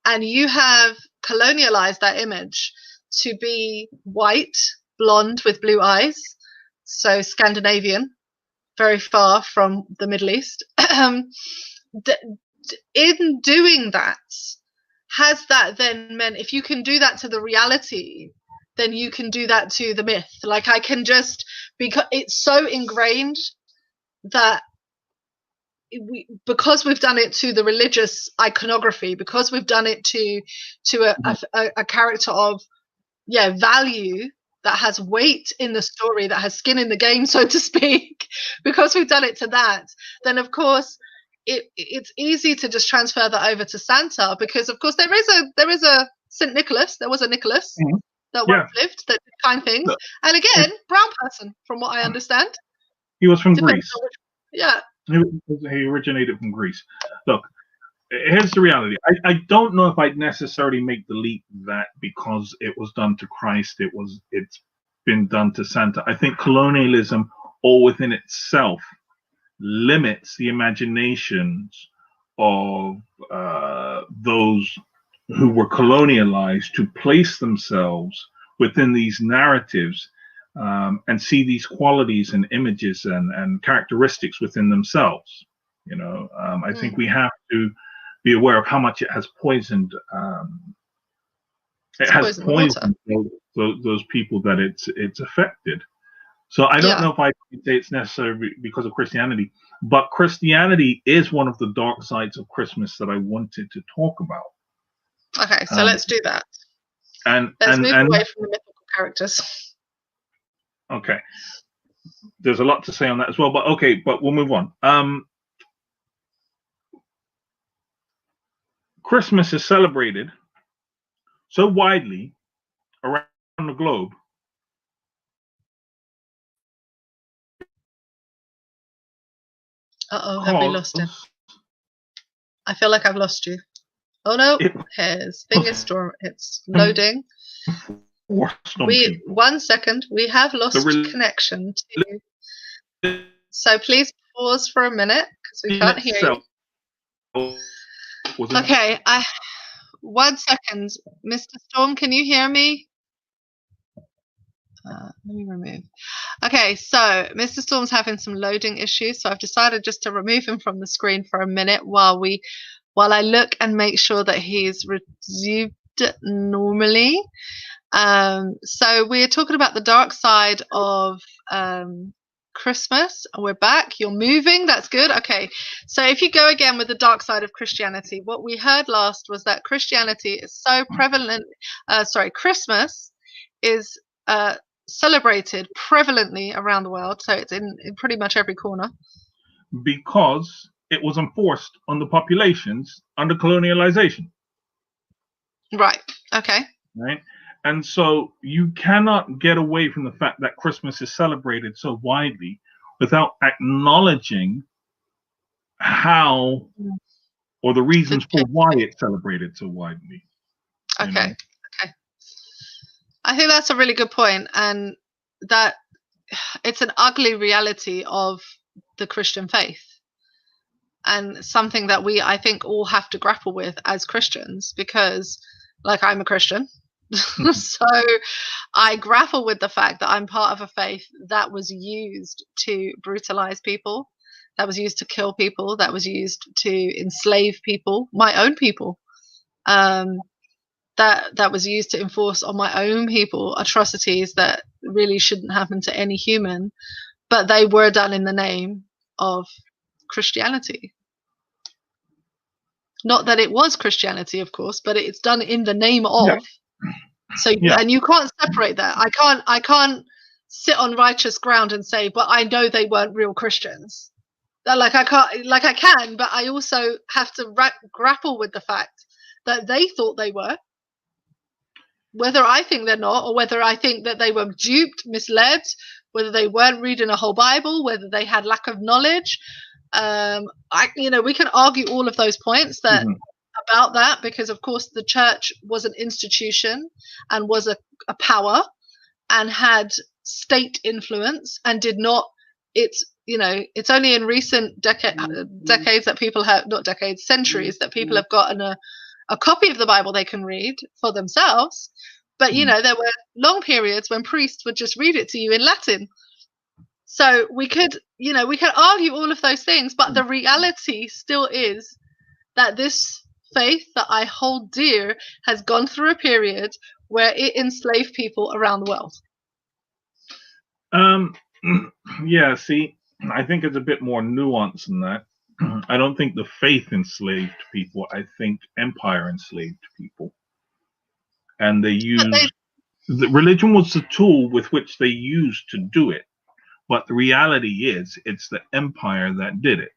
and you have colonialized that image to be white, blonde with blue eyes, so Scandinavian, very far from the Middle East. In doing that, has that then meant if you can do that to the reality, then you can do that to the myth? Like, I can just, because it's so ingrained that because we've done it to the religious iconography, because we've done it to a character of value that has weight in the story, that has skin in the game, so to speak, because we've done it to that, then of course it's easy to just transfer that over to Santa, because of course there is a St. Nicholas. There was a Nicholas that once lived, that did kind things, and again, brown person, from what I understand. He was from Greece. Yeah. He originated from Greece. Look, here's the reality. I don't know if I'd necessarily make the leap that because it was done to Christ, it's been done to Santa. I think colonialism, all within itself, limits the imaginations of those who were colonialized to place themselves within these narratives and see these qualities and images and characteristics within themselves. You know, I think we have to be aware of how much it has poisoned. It has poisoned those people that it's affected. So I don't know if I could say it's necessarily because of Christianity, but Christianity is one of the dark sides of Christmas that I wanted to talk about. Okay, so let's do that. And let's move away from the mythical characters. Okay. There's a lot to say on that as well, but okay, but we'll move on. Christmas is celebrated so widely around the globe. Have we lost him? I feel like I've lost you. Oh no, his thing is it's loading. 1 second, we have lost connection to. So please pause for a minute because we can't hear you. Okay, 1 second, Mr. Storm, can you hear me? Let me remove. Okay, so Mr. Storm's having some loading issues, so I've decided just to remove him from the screen for a minute while I look and make sure that he's resumed normally. So we're talking about the dark side of Christmas. We're back. You're moving. That's good. Okay. So if you go again with the dark side of Christianity, what we heard last was that Christianity is so prevalent. Christmas is celebrated prevalently around the world, so it's in pretty much every corner. Because it was enforced on the populations under colonialization. Right. Okay. Right. And so you cannot get away from the fact that Christmas is celebrated so widely without acknowledging how or the reasons for why it's celebrated so widely. Okay. Okay. I think that's a really good point, and that it's an ugly reality of the Christian faith, and something that I think all have to grapple with as Christians, because like I'm a Christian. So I grapple with the fact that I'm part of a faith that was used to brutalize people, that was used to kill people, that was used to enslave people, my own people, that was used to enforce on my own people atrocities that really shouldn't happen to any human, but they were done in the name of Christianity. Not that it was Christianity, of course, but it's done in the name of. Yeah. So and you can't separate that. I can't sit on righteous ground and say, but I know they weren't real Christians. I can, but I also have to grapple with the fact that they thought they were. Whether I think they're not, or whether I think that they were duped, misled, whether they weren't reading a whole Bible, whether they had lack of knowledge. We can argue all of those points about that, because of course the church was an institution and was a power and had state influence, and did not. It's only in recent decades that people have, not decades, centuries, that people have gotten a copy of the Bible they can read for themselves. But there were long periods when priests would just read it to you in Latin. So we could argue all of those things, but the reality still is that this faith that I hold dear has gone through a period where it enslaved people around the world. Yeah, see, I think it's a bit more nuanced than that. I don't think the faith enslaved people. I think empire enslaved people. And the religion was the tool with which they used to do it. But the reality is, it's the empire that did it.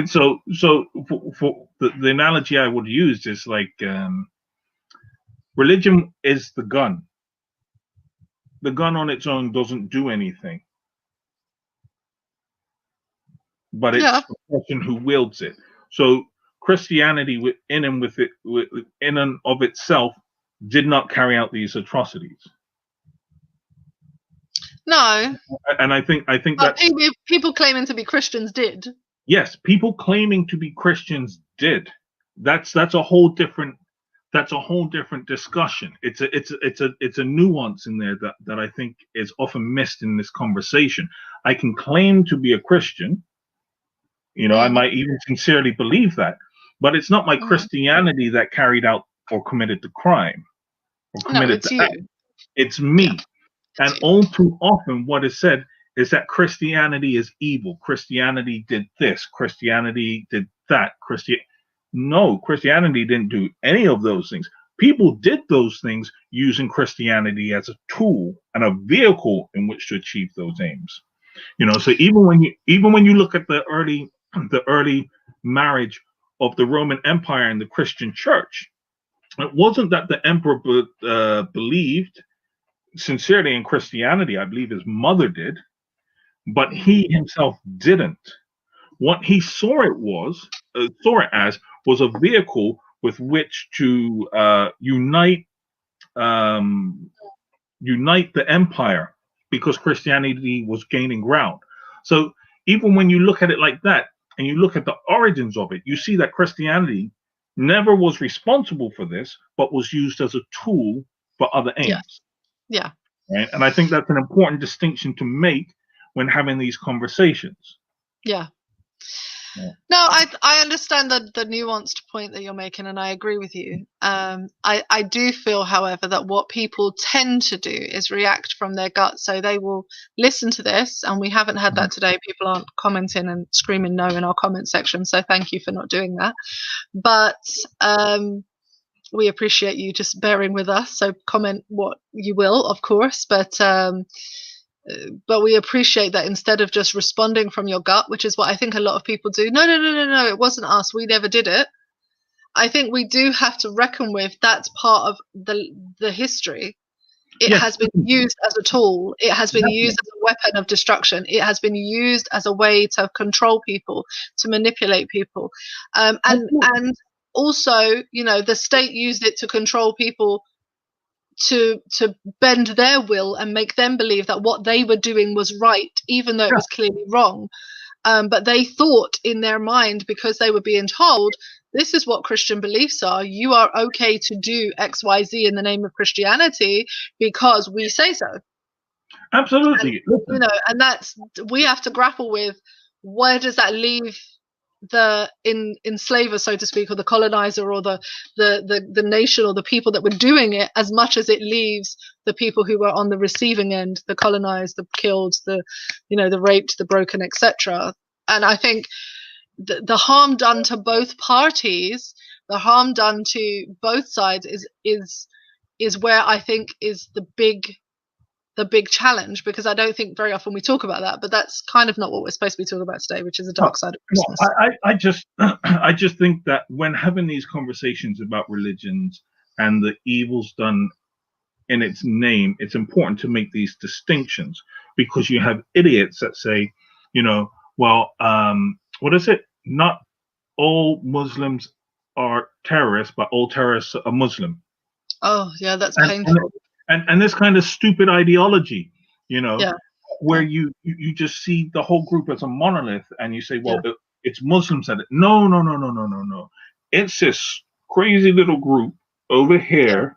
So for the analogy I would use is like religion is the gun. The gun on its own doesn't do anything, but it's the person who wields it. So Christianity in and of itself did not carry out these atrocities. No. And I think that people claiming to be Christians did. Yes, people claiming to be Christians did. That's a whole different discussion. It's a nuance in there that I think is often missed in this conversation. I can claim to be a Christian, I might even sincerely believe that, but it's not my Christianity that carried out or committed the crime or committed the act. It's me. Yeah. And all too often what is said is that Christianity is evil. Christianity did this. Christianity did that. No, Christianity didn't do any of those things. People did those things using Christianity as a tool and a vehicle in which to achieve those aims. So even when you look at the early marriage of the Roman Empire and the Christian Church, it wasn't that the emperor believed sincerely in Christianity. I believe his mother did, but he himself didn't. What he saw it as was a vehicle with which to unite the empire, because Christianity was gaining ground. So even when you look at it like that, and you look at the origins of it, you see that Christianity never was responsible for this, but was used as a tool for other aims. Yeah. Right? And I think that's an important distinction to make when having these conversations. Yeah. No, I understand the nuanced point that you're making, and I agree with you. I do feel, however, that what people tend to do is react from their gut. So they will listen to this, and we haven't had that today. People aren't commenting and screaming no in our comment section, so thank you for not doing that. But we appreciate you just bearing with us. So comment what you will, of course, but we appreciate that instead of just responding from your gut, which is what I think a lot of people do. No, it wasn't us. We never did it. I think we do have to reckon with that's part of the history. It Yes. has been used as a tool. It has been used as a weapon of destruction. It has been used as a way to control people, to manipulate people. And also, you know, the state used it to control people, to bend their will and make them believe that what they were doing was right, even though it was clearly wrong. But they thought in their mind, because they were being told, this is what Christian beliefs are. You are okay to do X, Y, Z in the name of Christianity because we say so. Absolutely. And, you know, and that's, we have to grapple with, where does that leave the enslaver, so to speak, or the colonizer, or the nation, or the people that were doing it, as much as it leaves the people who were on the receiving end, the colonized, the killed, the, you know, the raped, the broken, etc. And I think the harm done to both parties, the harm done to both sides is where I think is the big challenge, because I don't think very often we talk about that, but that's kind of not what we're supposed to be talking about today, which is the dark side of Christmas. I just think that when having these conversations about religions and the evils done in its name, it's important to make these distinctions, because you have idiots that say, you know, well, what is it? Not all Muslims are terrorists, but all terrorists are Muslim. Oh, yeah, that's painful. And this kind of stupid ideology, you know, yeah. where you just see the whole group as a monolith, and you say, well, it's Muslims that no. It's this crazy little group over here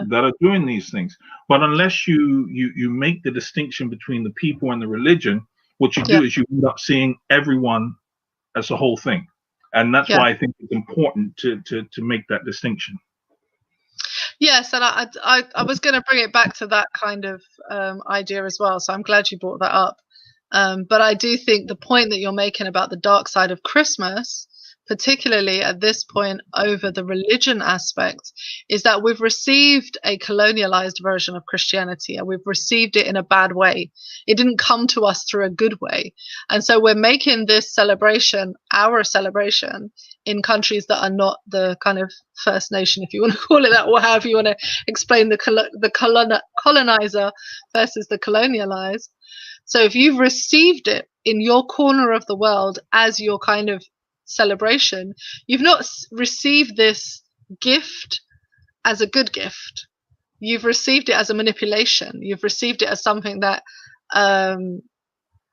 that are doing these things. But unless you make the distinction between the people and the religion, what you do is you end up seeing everyone as the whole thing. And that's why I think it's important to make that distinction. Yes, and I was going to bring it back to that kind of idea as well. So I'm glad you brought that up. But I do think the point that you're making about the dark side of Christmas, particularly at this point over the religion aspect, is that we've received a colonialized version of Christianity, and we've received it in a bad way. It didn't come to us through a good way. And so we're making this celebration our celebration in countries that are not the kind of First Nation, if you want to call it that, or however you want to explain the colonizer versus the colonialized. So if you've received it in your corner of the world as your kind of celebration, you've not received this gift as a good gift. You've received it as a manipulation. You've received it as something that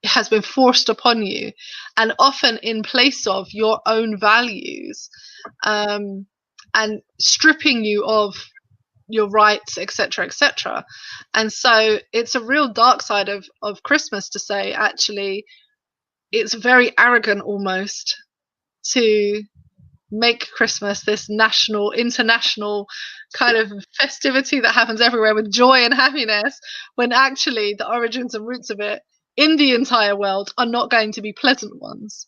has been forced upon you, and often in place of your own values, and stripping you of your rights, etc., etc. And so it's a real dark side of Christmas to say, actually, it's very arrogant almost to make Christmas this national, international kind of festivity that happens everywhere with joy and happiness, when actually the origins and roots of it in the entire world are not going to be pleasant ones.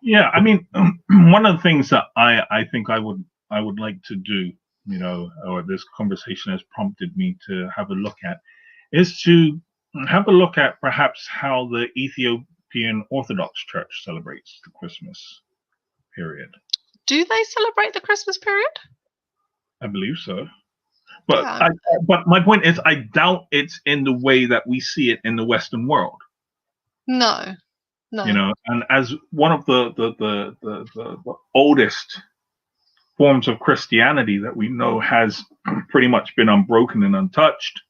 Yeah, I mean, one of the things that I think I would like to do, you know, or this conversation has prompted me to have a look at, is to have a look at perhaps how the Ethiopian Orthodox Church celebrates the Christmas period. Do they celebrate the Christmas period? I believe so. But but my point is, I doubt it's in the way that we see it in the Western world. No. You know, and as one of the oldest forms of Christianity that we know has pretty much been unbroken and untouched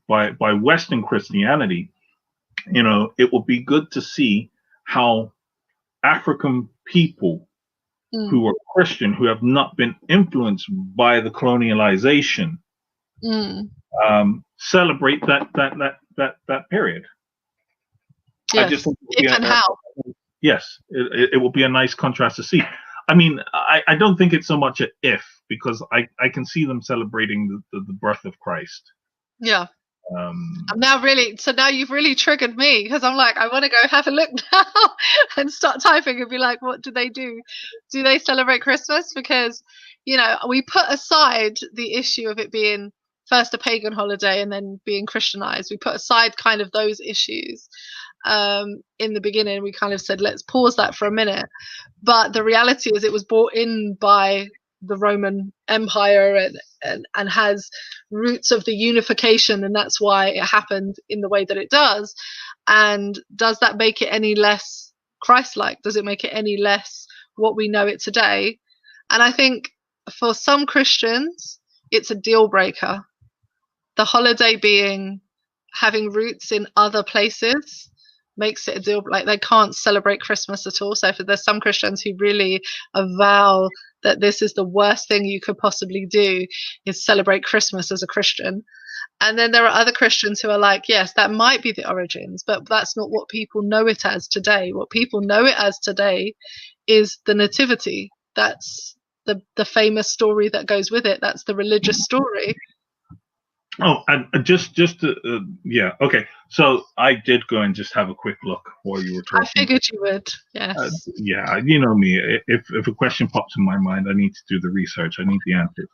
by Western Christianity, you know, it would be good to see how African people who are Christian, who have not been influenced by the colonialization, celebrate that period. Yes. I just think Yes, it will be a nice contrast to see. I mean, I don't think it's so much an if, because I can see them celebrating the birth of Christ. Yeah. I'm now now you've really triggered me, because I'm like, I want to go have a look now and start typing and be like, what do they do? Do they celebrate Christmas? Because we put aside the issue of it being first a pagan holiday and then being Christianized. We put aside kind of those issues in the beginning. We kind of said, let's pause that for a minute. But the reality is it was brought in by the Roman Empire and has roots of the unification, and that's why it happened in the way that it does. And does that make it any less Christ-like? Does it make it any less what we know it today? And I think for some Christians, it's a deal breaker. The holiday having roots in other places makes it a deal. Like, they can't celebrate Christmas at all. So there's some Christians who really avow that this is the worst thing you could possibly do, is celebrate Christmas as a Christian. And then there are other Christians who are like, yes, that might be the origins, but that's not what people know it as today. What people know it as today is the nativity. That's the famous story that goes with it. That's the religious story. Oh, and yeah, okay. So I did go and just have a quick look while you were talking. I figured you would, yes. Yeah, you know me. If a question pops in my mind, I need to do the research. I need the answers.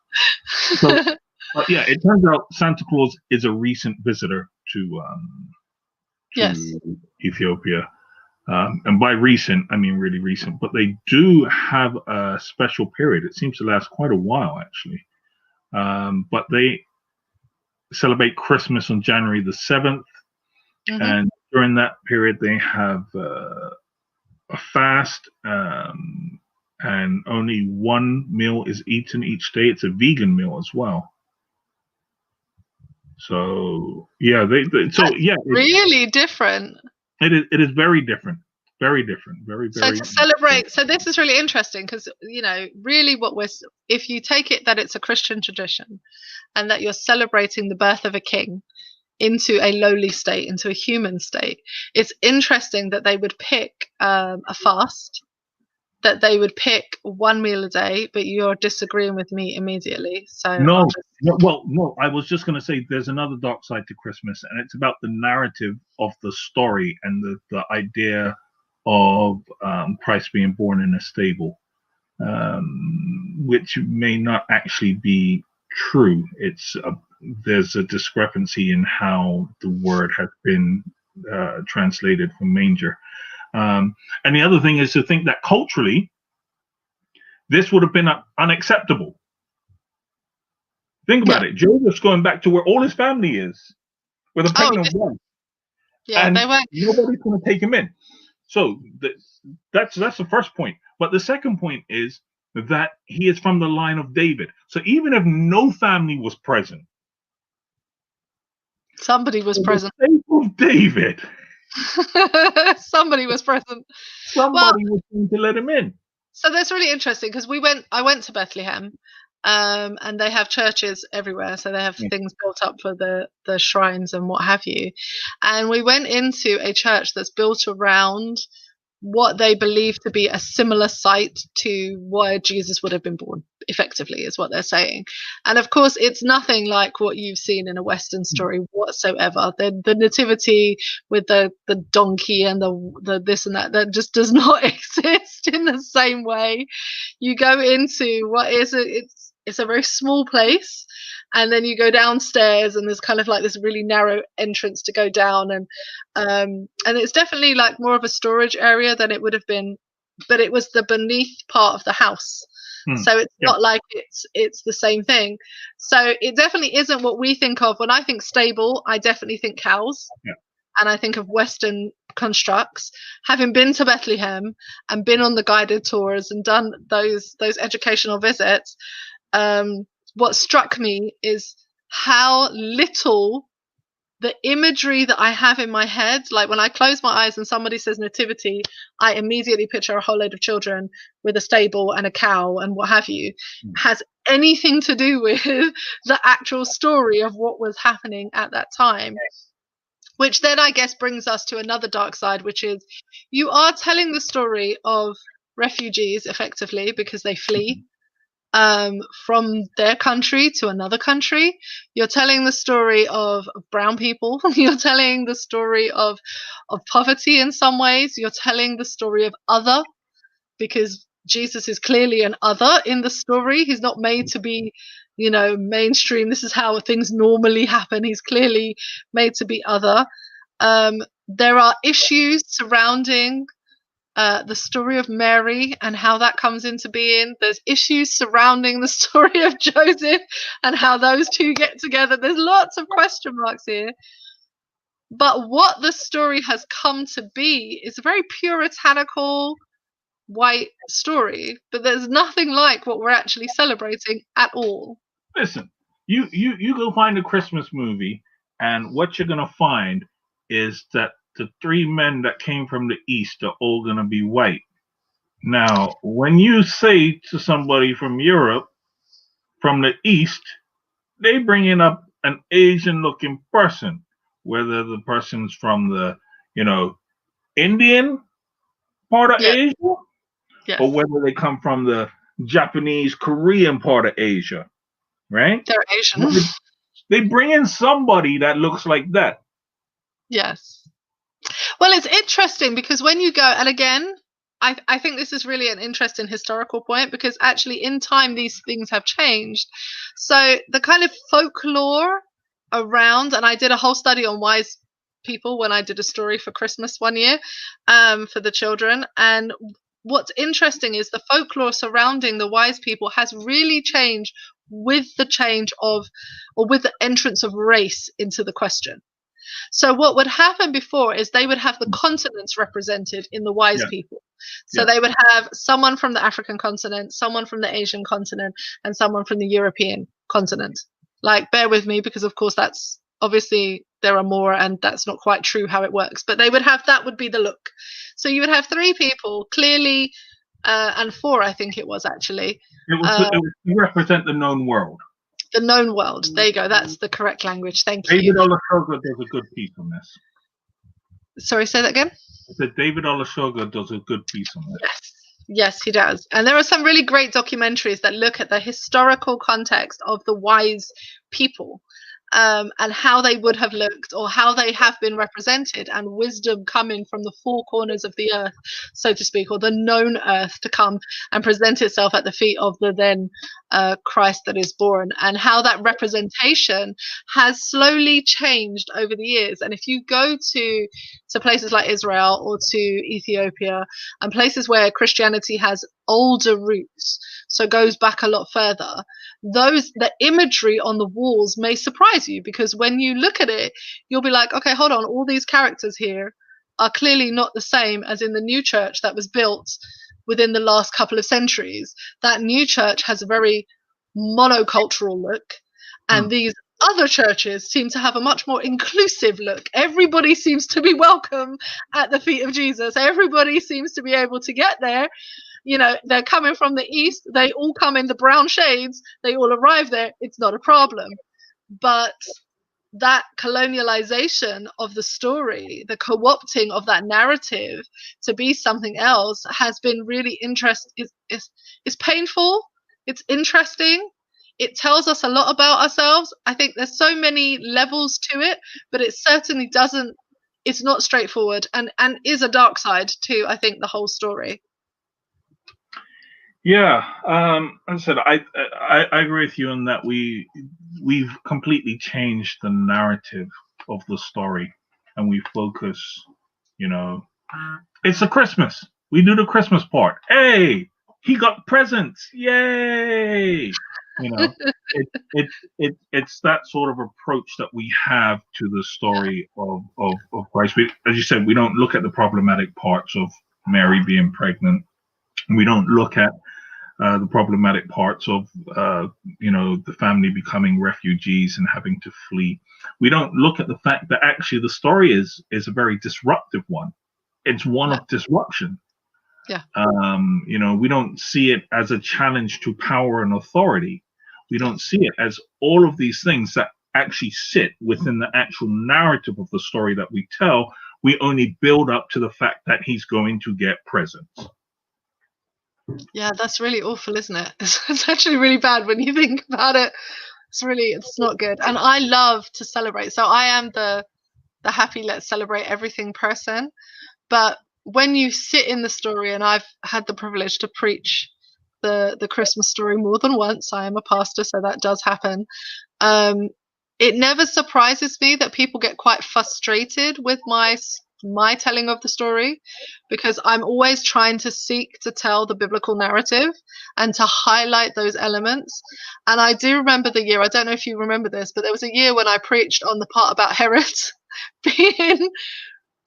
So, but yeah, it turns out Santa Claus is a recent visitor to Ethiopia. And by recent, I mean really recent. But they do have a special period. It seems to last quite a while, actually. But they celebrate Christmas on January the 7th. Mm-hmm. And during that period, they have a fast, and only one meal is eaten each day. It's a vegan meal as well. So yeah, really different. It is very different. Very different. Very. So to celebrate, so this is really interesting because, really if you take it that it's a Christian tradition and that you're celebrating the birth of a king into a lowly state, into a human state, it's interesting that they would pick a fast, that they would pick one meal a day, but you're disagreeing with me immediately. So no, I was just going to say there's another dark side to Christmas, and it's about the narrative of the story and the idea of Christ being born in a stable, which may not actually be true. There's a discrepancy in how the word has been translated from manger. And the other thing is to think that culturally, this would have been unacceptable. Think about it. Joseph's going back to where all his family is, with a pregnant wife. Yeah, and they weren't. Nobody's going to take him in. So that's the first point. But the second point is that he is from the line of David. So even if no family was present, somebody was present. The faith of David. Somebody was present. Somebody was going to let him in. So that's really interesting because I went to Bethlehem, and they have churches everywhere. So they have things built up for the shrines and what have you. And we went into a church that's built around what they believe to be a similar site to where Jesus would have been born, effectively, is what they're saying. And of course, it's nothing like what you've seen in a Western story whatsoever. The nativity with the donkey and the this and that just does not exist in the same way. You go into what is it's a very small place, and then you go downstairs and there's kind of like this really narrow entrance to go down, and it's definitely like more of a storage area than it would have been, but it was the beneath part of the house. So it's not like it's the same thing. So it definitely isn't what we think of. When I think stable, I definitely think cows. And I think of Western constructs. Having been to Bethlehem and been on the guided tours and done those educational visits, what struck me is how little the imagery that I have in my head, like when I close my eyes and somebody says nativity, I immediately picture a whole load of children with a stable and a cow and what have you, has anything to do with the actual story of what was happening at that time. Which then I guess brings us to another dark side, which is you are telling the story of refugees effectively because they flee from their country to another country. You're telling the story of brown people. You're telling the story of poverty in some ways. You're telling the story of other, because Jesus is clearly an other in the story. He's not made to be, mainstream. This is how things normally happen. He's clearly made to be other. There are issues surrounding the story of Mary and how that comes into being. There's issues surrounding the story of Joseph and how those two get together. There's lots of question marks here. But what the story has come to be is a very puritanical, white story. But there's nothing like what we're actually celebrating at all. Listen, you go find a Christmas movie, and what you're gonna find is that the three men that came from the East are all gonna be white. Now, when you say to somebody from Europe, from the East, they bringing up an Asian-looking person, whether the person's from the, Indian part of Yeah. Asia, Yes. or whether they come from the Japanese, Korean part of Asia, right? They're Asian. They bring in somebody that looks like that. Yes. Well, it's interesting because when you go, and again, I think this is really an interesting historical point, because actually in time these things have changed. So the kind of folklore around, and I did a whole study on wise people when I did a story for Christmas one year for the children. And what's interesting is the folklore surrounding the wise people has really changed with the change of, or with the entrance of race into the question. So what would happen before is they would have the continents represented in the wise people. So they would have someone from the African continent, someone from the Asian continent, and someone from the European continent. Like, bear with me, because of course that's obviously there are more, and that's not quite true how it works. But they would have, that would be the look. So you would have three people clearly, and four, I think it was actually. It was to represent the known world. The known world. There you go. That's the correct language. Thank you. David Olusoga does a good piece on this. Sorry, say that again? I said David Olusoga does a good piece on this. Yes, he does. And there are some really great documentaries that look at the historical context of the wise people, and how they would have looked, or how they have been represented, and wisdom coming from the four corners of the earth, so to speak, or the known earth, to come and present itself at the feet of the then Christ that is born, and how that representation has slowly changed over the years. And if you go to places like Israel or to Ethiopia, and places where Christianity has older roots, so goes back a lot further, the imagery on the walls may surprise you, because when you look at it, you'll be like, okay, hold on, all these characters here are clearly not the same as in the new church that was built within the last couple of centuries. That new church has a very monocultural look, and these other churches seem to have a much more inclusive look. Everybody seems to be welcome at the feet of Jesus. Everybody seems to be able to get there. They're coming from the east. They all come in the brown shades. They all arrive there. It's not a problem. But that colonialization of the story, the co-opting of that narrative to be something else, has been really interesting. It's painful. It's interesting. It tells us a lot about ourselves. I think there's so many levels to it, but it certainly doesn't. It's not straightforward, and is a dark side to, I think, the whole story. Yeah, as I said, I agree with you in that we've completely changed the narrative of the story, and we focus. It's a Christmas. We do the Christmas part. Hey, he got presents! Yay! It's that sort of approach that we have to the story of Christ. As you said, we don't look at the problematic parts of Mary being pregnant. We don't look at the problematic parts of the family becoming refugees and having to flee. We don't look at the fact that actually the story is a very disruptive one. It's one of disruption. Yeah. We don't see it as a challenge to power and authority. We don't see it as all of these things that actually sit within the actual narrative of the story that we tell. We only build up to the fact that he's going to get presents. Yeah, that's really awful, isn't it? It's actually really bad when you think about it. It's not good. And I love to celebrate. So I am the happy let's celebrate everything person. But when you sit in the story, and I've had the privilege to preach the Christmas story more than once. I am a pastor, so that does happen. It never surprises me that people get quite frustrated with my telling of the story, because I'm always trying to seek to tell the biblical narrative and to highlight those elements. And I do remember the year, I don't know if you remember this, but there was a year when I preached on the part about Herod being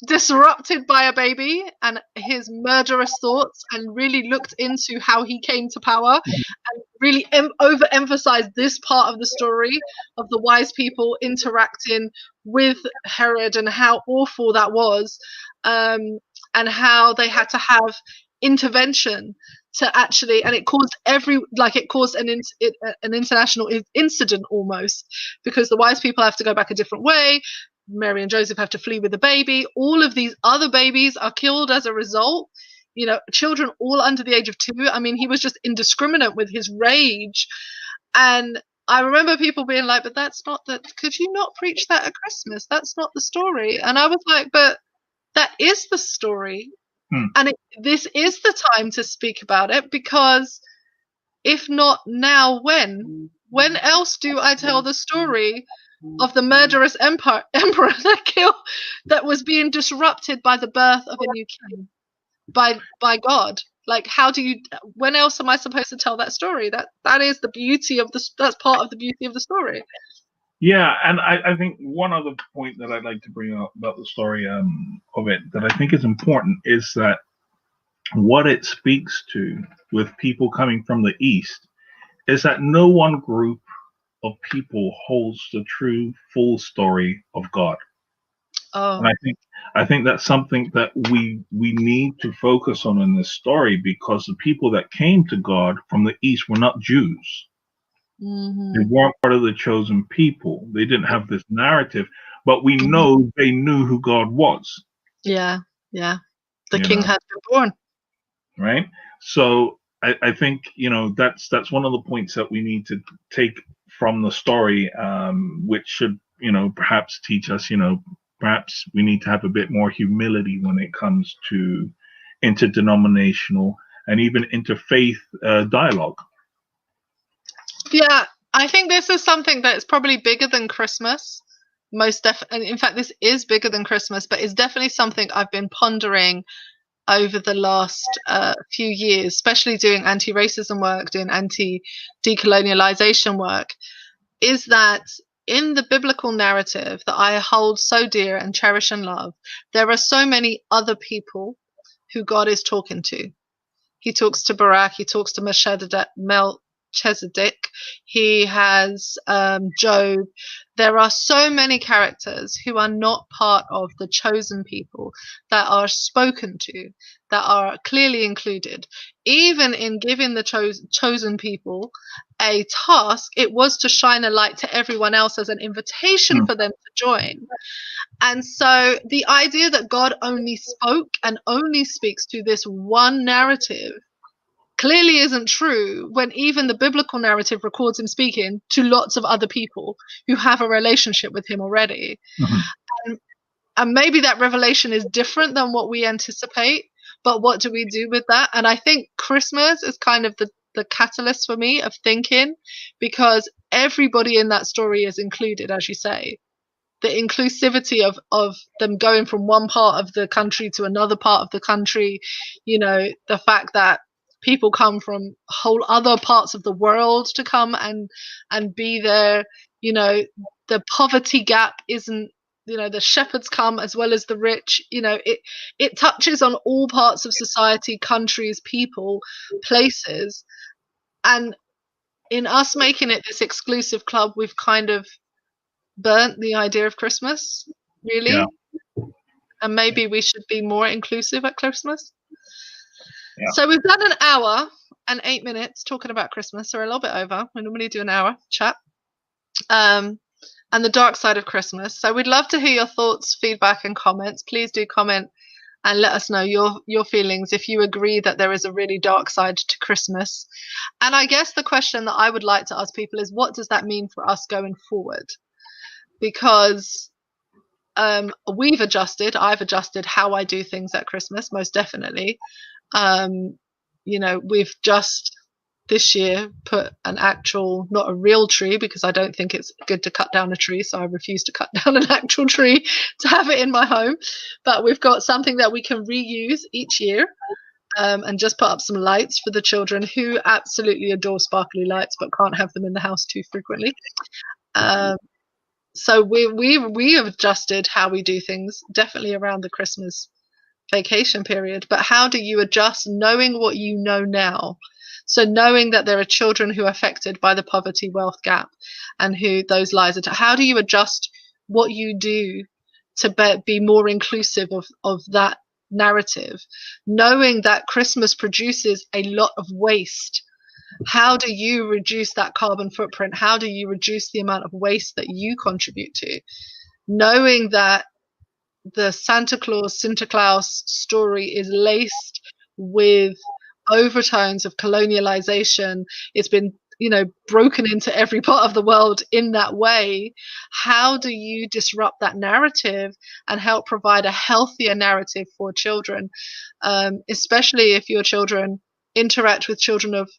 disrupted by a baby and his murderous thoughts, and really looked into how he came to power, and really overemphasized this part of the story of the wise people interacting with Herod and how awful that was, and how they had to have intervention to actually, and it caused an international incident almost, because the wise people have to go back a different way. Mary and Joseph have to flee with the baby. All of these other babies are killed as a result. Children all under the age of 2. I mean, he was just indiscriminate with his rage. And I remember people being like, but that's not that. Could you not preach that at Christmas? That's not the story. And I was like, but that is the story. And this is the time to speak about it, because if not now, when? When else do I tell the story of the murderous emperor that was being disrupted by the birth of a new king by God? Like, when else am I supposed to tell that story? That is the beauty of that's part of the beauty of the story. Yeah, and I think one other point that I'd like to bring up about the story of it that I think is important is that what it speaks to with people coming from the East is that no one group of people holds the true full story of God. Oh. And I think that's something that we need to focus on in this story, because the people that came to God from the East were not Jews. Mm-hmm. They weren't part of the chosen people. They didn't have this narrative, but we know they knew who God was. Yeah. The king had been born. Right? So I think, that's one of the points that we need to take from the story, which should, perhaps teach us, perhaps we need to have a bit more humility when it comes to interdenominational and even interfaith dialogue. Yeah, I think this is something that's probably bigger than Christmas. And in fact, this is bigger than Christmas, but it's definitely something I've been pondering over the last few years, especially doing anti-racism work, doing anti-decolonialization work, is that in the biblical narrative that I hold so dear and cherish and love, there are so many other people who God is talking to. He talks to Barak, he talks to Melchizedek, he has Job. There are so many characters who are not part of the chosen people that are spoken to, that are clearly included. Even in giving the chosen people a task, it was to shine a light to everyone else as an invitation for them to join. And so the idea that God only spoke and only speaks to this one narrative clearly isn't true, when even the biblical narrative records him speaking to lots of other people who have a relationship with him already. And maybe that revelation is different than what we anticipate, but what do we do with that? And I think Christmas is kind of the catalyst for me of thinking, because everybody in that story is included, as you say. The inclusivity of them going from one part of the country to another part of the country, the fact that people come from whole other parts of the world to come and be there, the poverty gap isn't, the shepherds come as well as the rich. It touches on all parts of society, countries, people, places. And in us making it this exclusive club, we've kind of burnt the idea of Christmas, really. Yeah. And maybe we should be more inclusive at Christmas. Yeah. So we've done an hour and 8 minutes talking about Christmas, or a little bit over. We normally do an hour chat. And the dark side of Christmas. So we'd love to hear your thoughts, feedback, and comments. Please do comment and let us know your feelings, if you agree that there is a really dark side to Christmas. And I guess the question that I would like to ask people is, what does that mean for us going forward? Because I've adjusted how I do things at Christmas, most definitely. We've just this year put not a real tree, because I don't think it's good to cut down a tree, so I refuse to cut down an actual tree to have it in my home. But we've got something that we can reuse each year, and just put up some lights for the children, who absolutely adore sparkly lights but can't have them in the house too frequently. So we have adjusted how we do things, definitely around the Christmas vacation period. But how do you adjust, knowing what you know now? So knowing that there are children who are affected by the poverty wealth gap, and who those lies are. How do you adjust what you do to be more inclusive of that narrative, knowing that Christmas produces a lot of waste? How do you reduce that carbon footprint? How do you reduce the amount of waste that you contribute to? Knowing that the Santa Claus story is laced with overtones of colonialization. It's been, broken into every part of the world in that way. How do you disrupt that narrative and help provide a healthier narrative for children, especially if your children interact with children of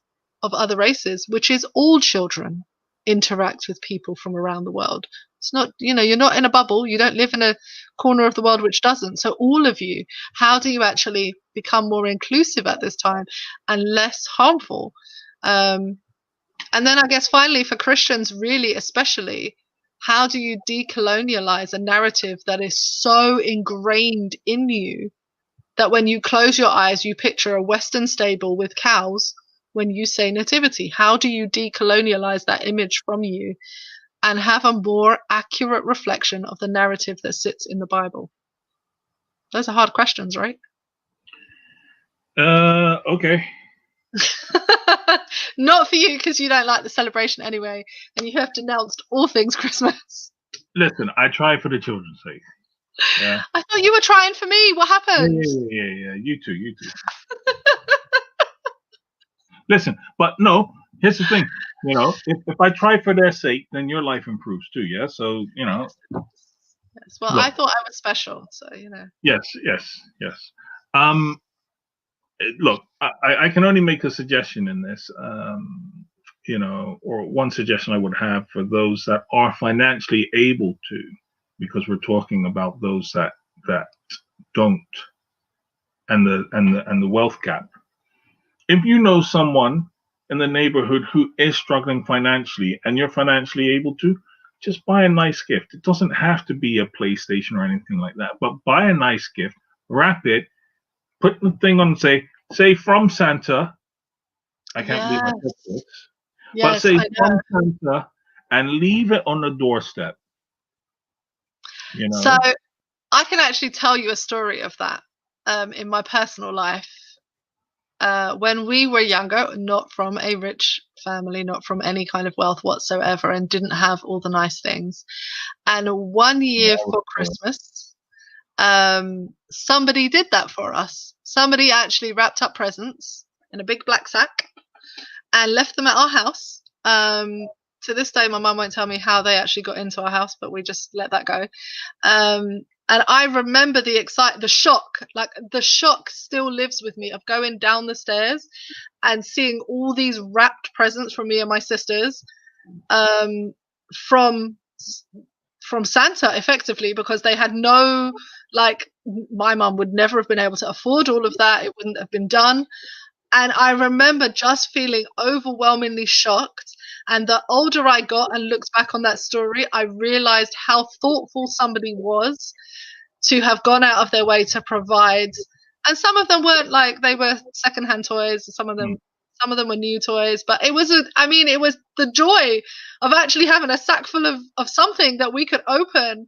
other races, which is all children interact with people from around the world. It's not, you're not in a bubble. You don't live in a corner of the world which doesn't. So all of you, how do you actually become more inclusive at this time and less harmful? And then I guess finally, for Christians, really, especially, how do you decolonialize a narrative that is so ingrained in you that when you close your eyes, you picture a Western stable with cows when you say nativity? How do you decolonialize that image from you and have a more accurate reflection of the narrative that sits in the Bible? Those are hard questions, right? Okay. Not for you, because you don't like the celebration anyway, and you have denounced all things Christmas. Listen, I try for the children's sake. Yeah. I thought you were trying for me. What happened? Yeah. You too. Listen, but no, here's the thing. If I try for their sake, then your life improves too. Yeah. So, Yes. Well, look, I thought I was special, so Yes. Look, I can only make a suggestion in this. Or one suggestion I would have for those that are financially able to, because we're talking about those that don't, and the wealth gap. If you know someone in the neighborhood who is struggling financially and you're financially able to, just buy a nice gift. It doesn't have to be a PlayStation or anything like that, but buy a nice gift, wrap it, put the thing on, say from Santa. I can't believe I said this. But say from Santa, and leave it on the doorstep. So I can actually tell you a story of that in my personal life. When we were younger, not from a rich family, not from any kind of wealth whatsoever, and didn't have all the nice things. And one year for Christmas, somebody did that for us. Somebody actually wrapped up presents in a big black sack and left them at our house. To this day, my mum won't tell me how they actually got into our house, but we just let that go. And I remember the shock, like the shock still lives with me, of going down the stairs and seeing all these wrapped presents from me and my sisters, from Santa, effectively, because they had no, my mum would never have been able to afford all of that. It wouldn't have been done. And I remember just feeling overwhelmingly shocked. And the older I got and looked back on that story, I realized how thoughtful somebody was to have gone out of their way to provide. And some of them weren't, they were secondhand toys. Some of them were new toys. But it was the joy of actually having a sack full of something that we could open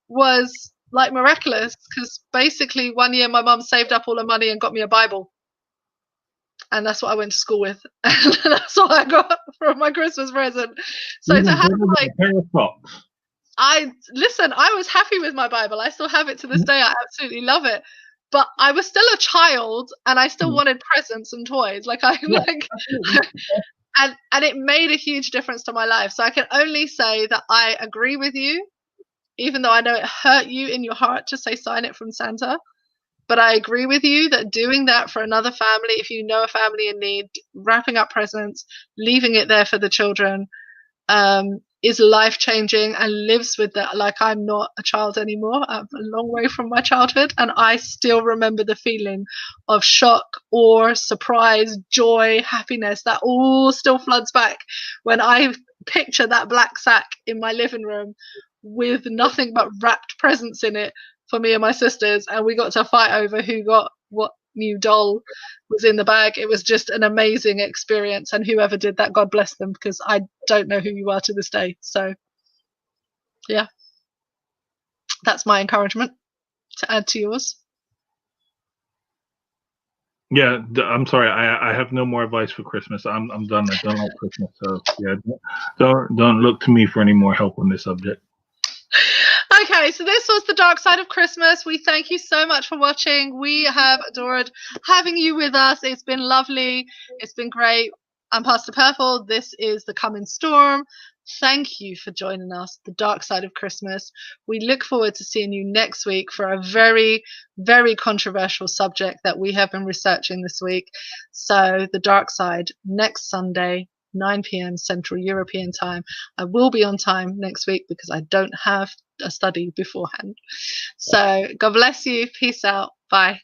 was miraculous. Because basically one year my mum saved up all her money and got me a Bible. And that's what I went to school with. And that's what I got for my Christmas present. So to have I was happy with my Bible. I still have it to this day. I absolutely love it. But I was still a child, and I still wanted presents and toys. And it made a huge difference to my life. So I can only say that I agree with you. even though I know it hurt you in your heart to say sign it from Santa. But I agree with you that doing that for another family, if you know a family in need, wrapping up presents, leaving it there for the children, is life changing and lives with that. Like, I'm not a child anymore. I'm a long way from my childhood, and I still remember the feeling of shock, awe, surprise, joy, happiness. That all still floods back when I picture that black sack in my living room with nothing but wrapped presents in it for me and my sisters, and we got to fight over who got what new doll was in the bag. It was just an amazing experience, and whoever did that, God bless them, because I don't know who you are to this day. So yeah, that's my encouragement to add to yours. Yeah, I'm sorry. I have no more advice for Christmas. I'm done. I don't like Christmas. So yeah, don't look to me for any more help on this subject. Okay, so this was the Dark Side of Christmas. We thank you so much for watching. We have adored having you with us. It's been lovely. It's been great. I'm Pastor Purple. This is The Coming Storm. Thank you for joining us, The Dark Side of Christmas. We look forward to seeing you next week for a very, very controversial subject that we have been researching this week. So, The Dark Side, next Sunday, 9 p.m. Central European Time. I will be on time next week because I don't have a study beforehand. So God bless you. Peace out. Bye.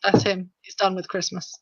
That's him. He's done with Christmas.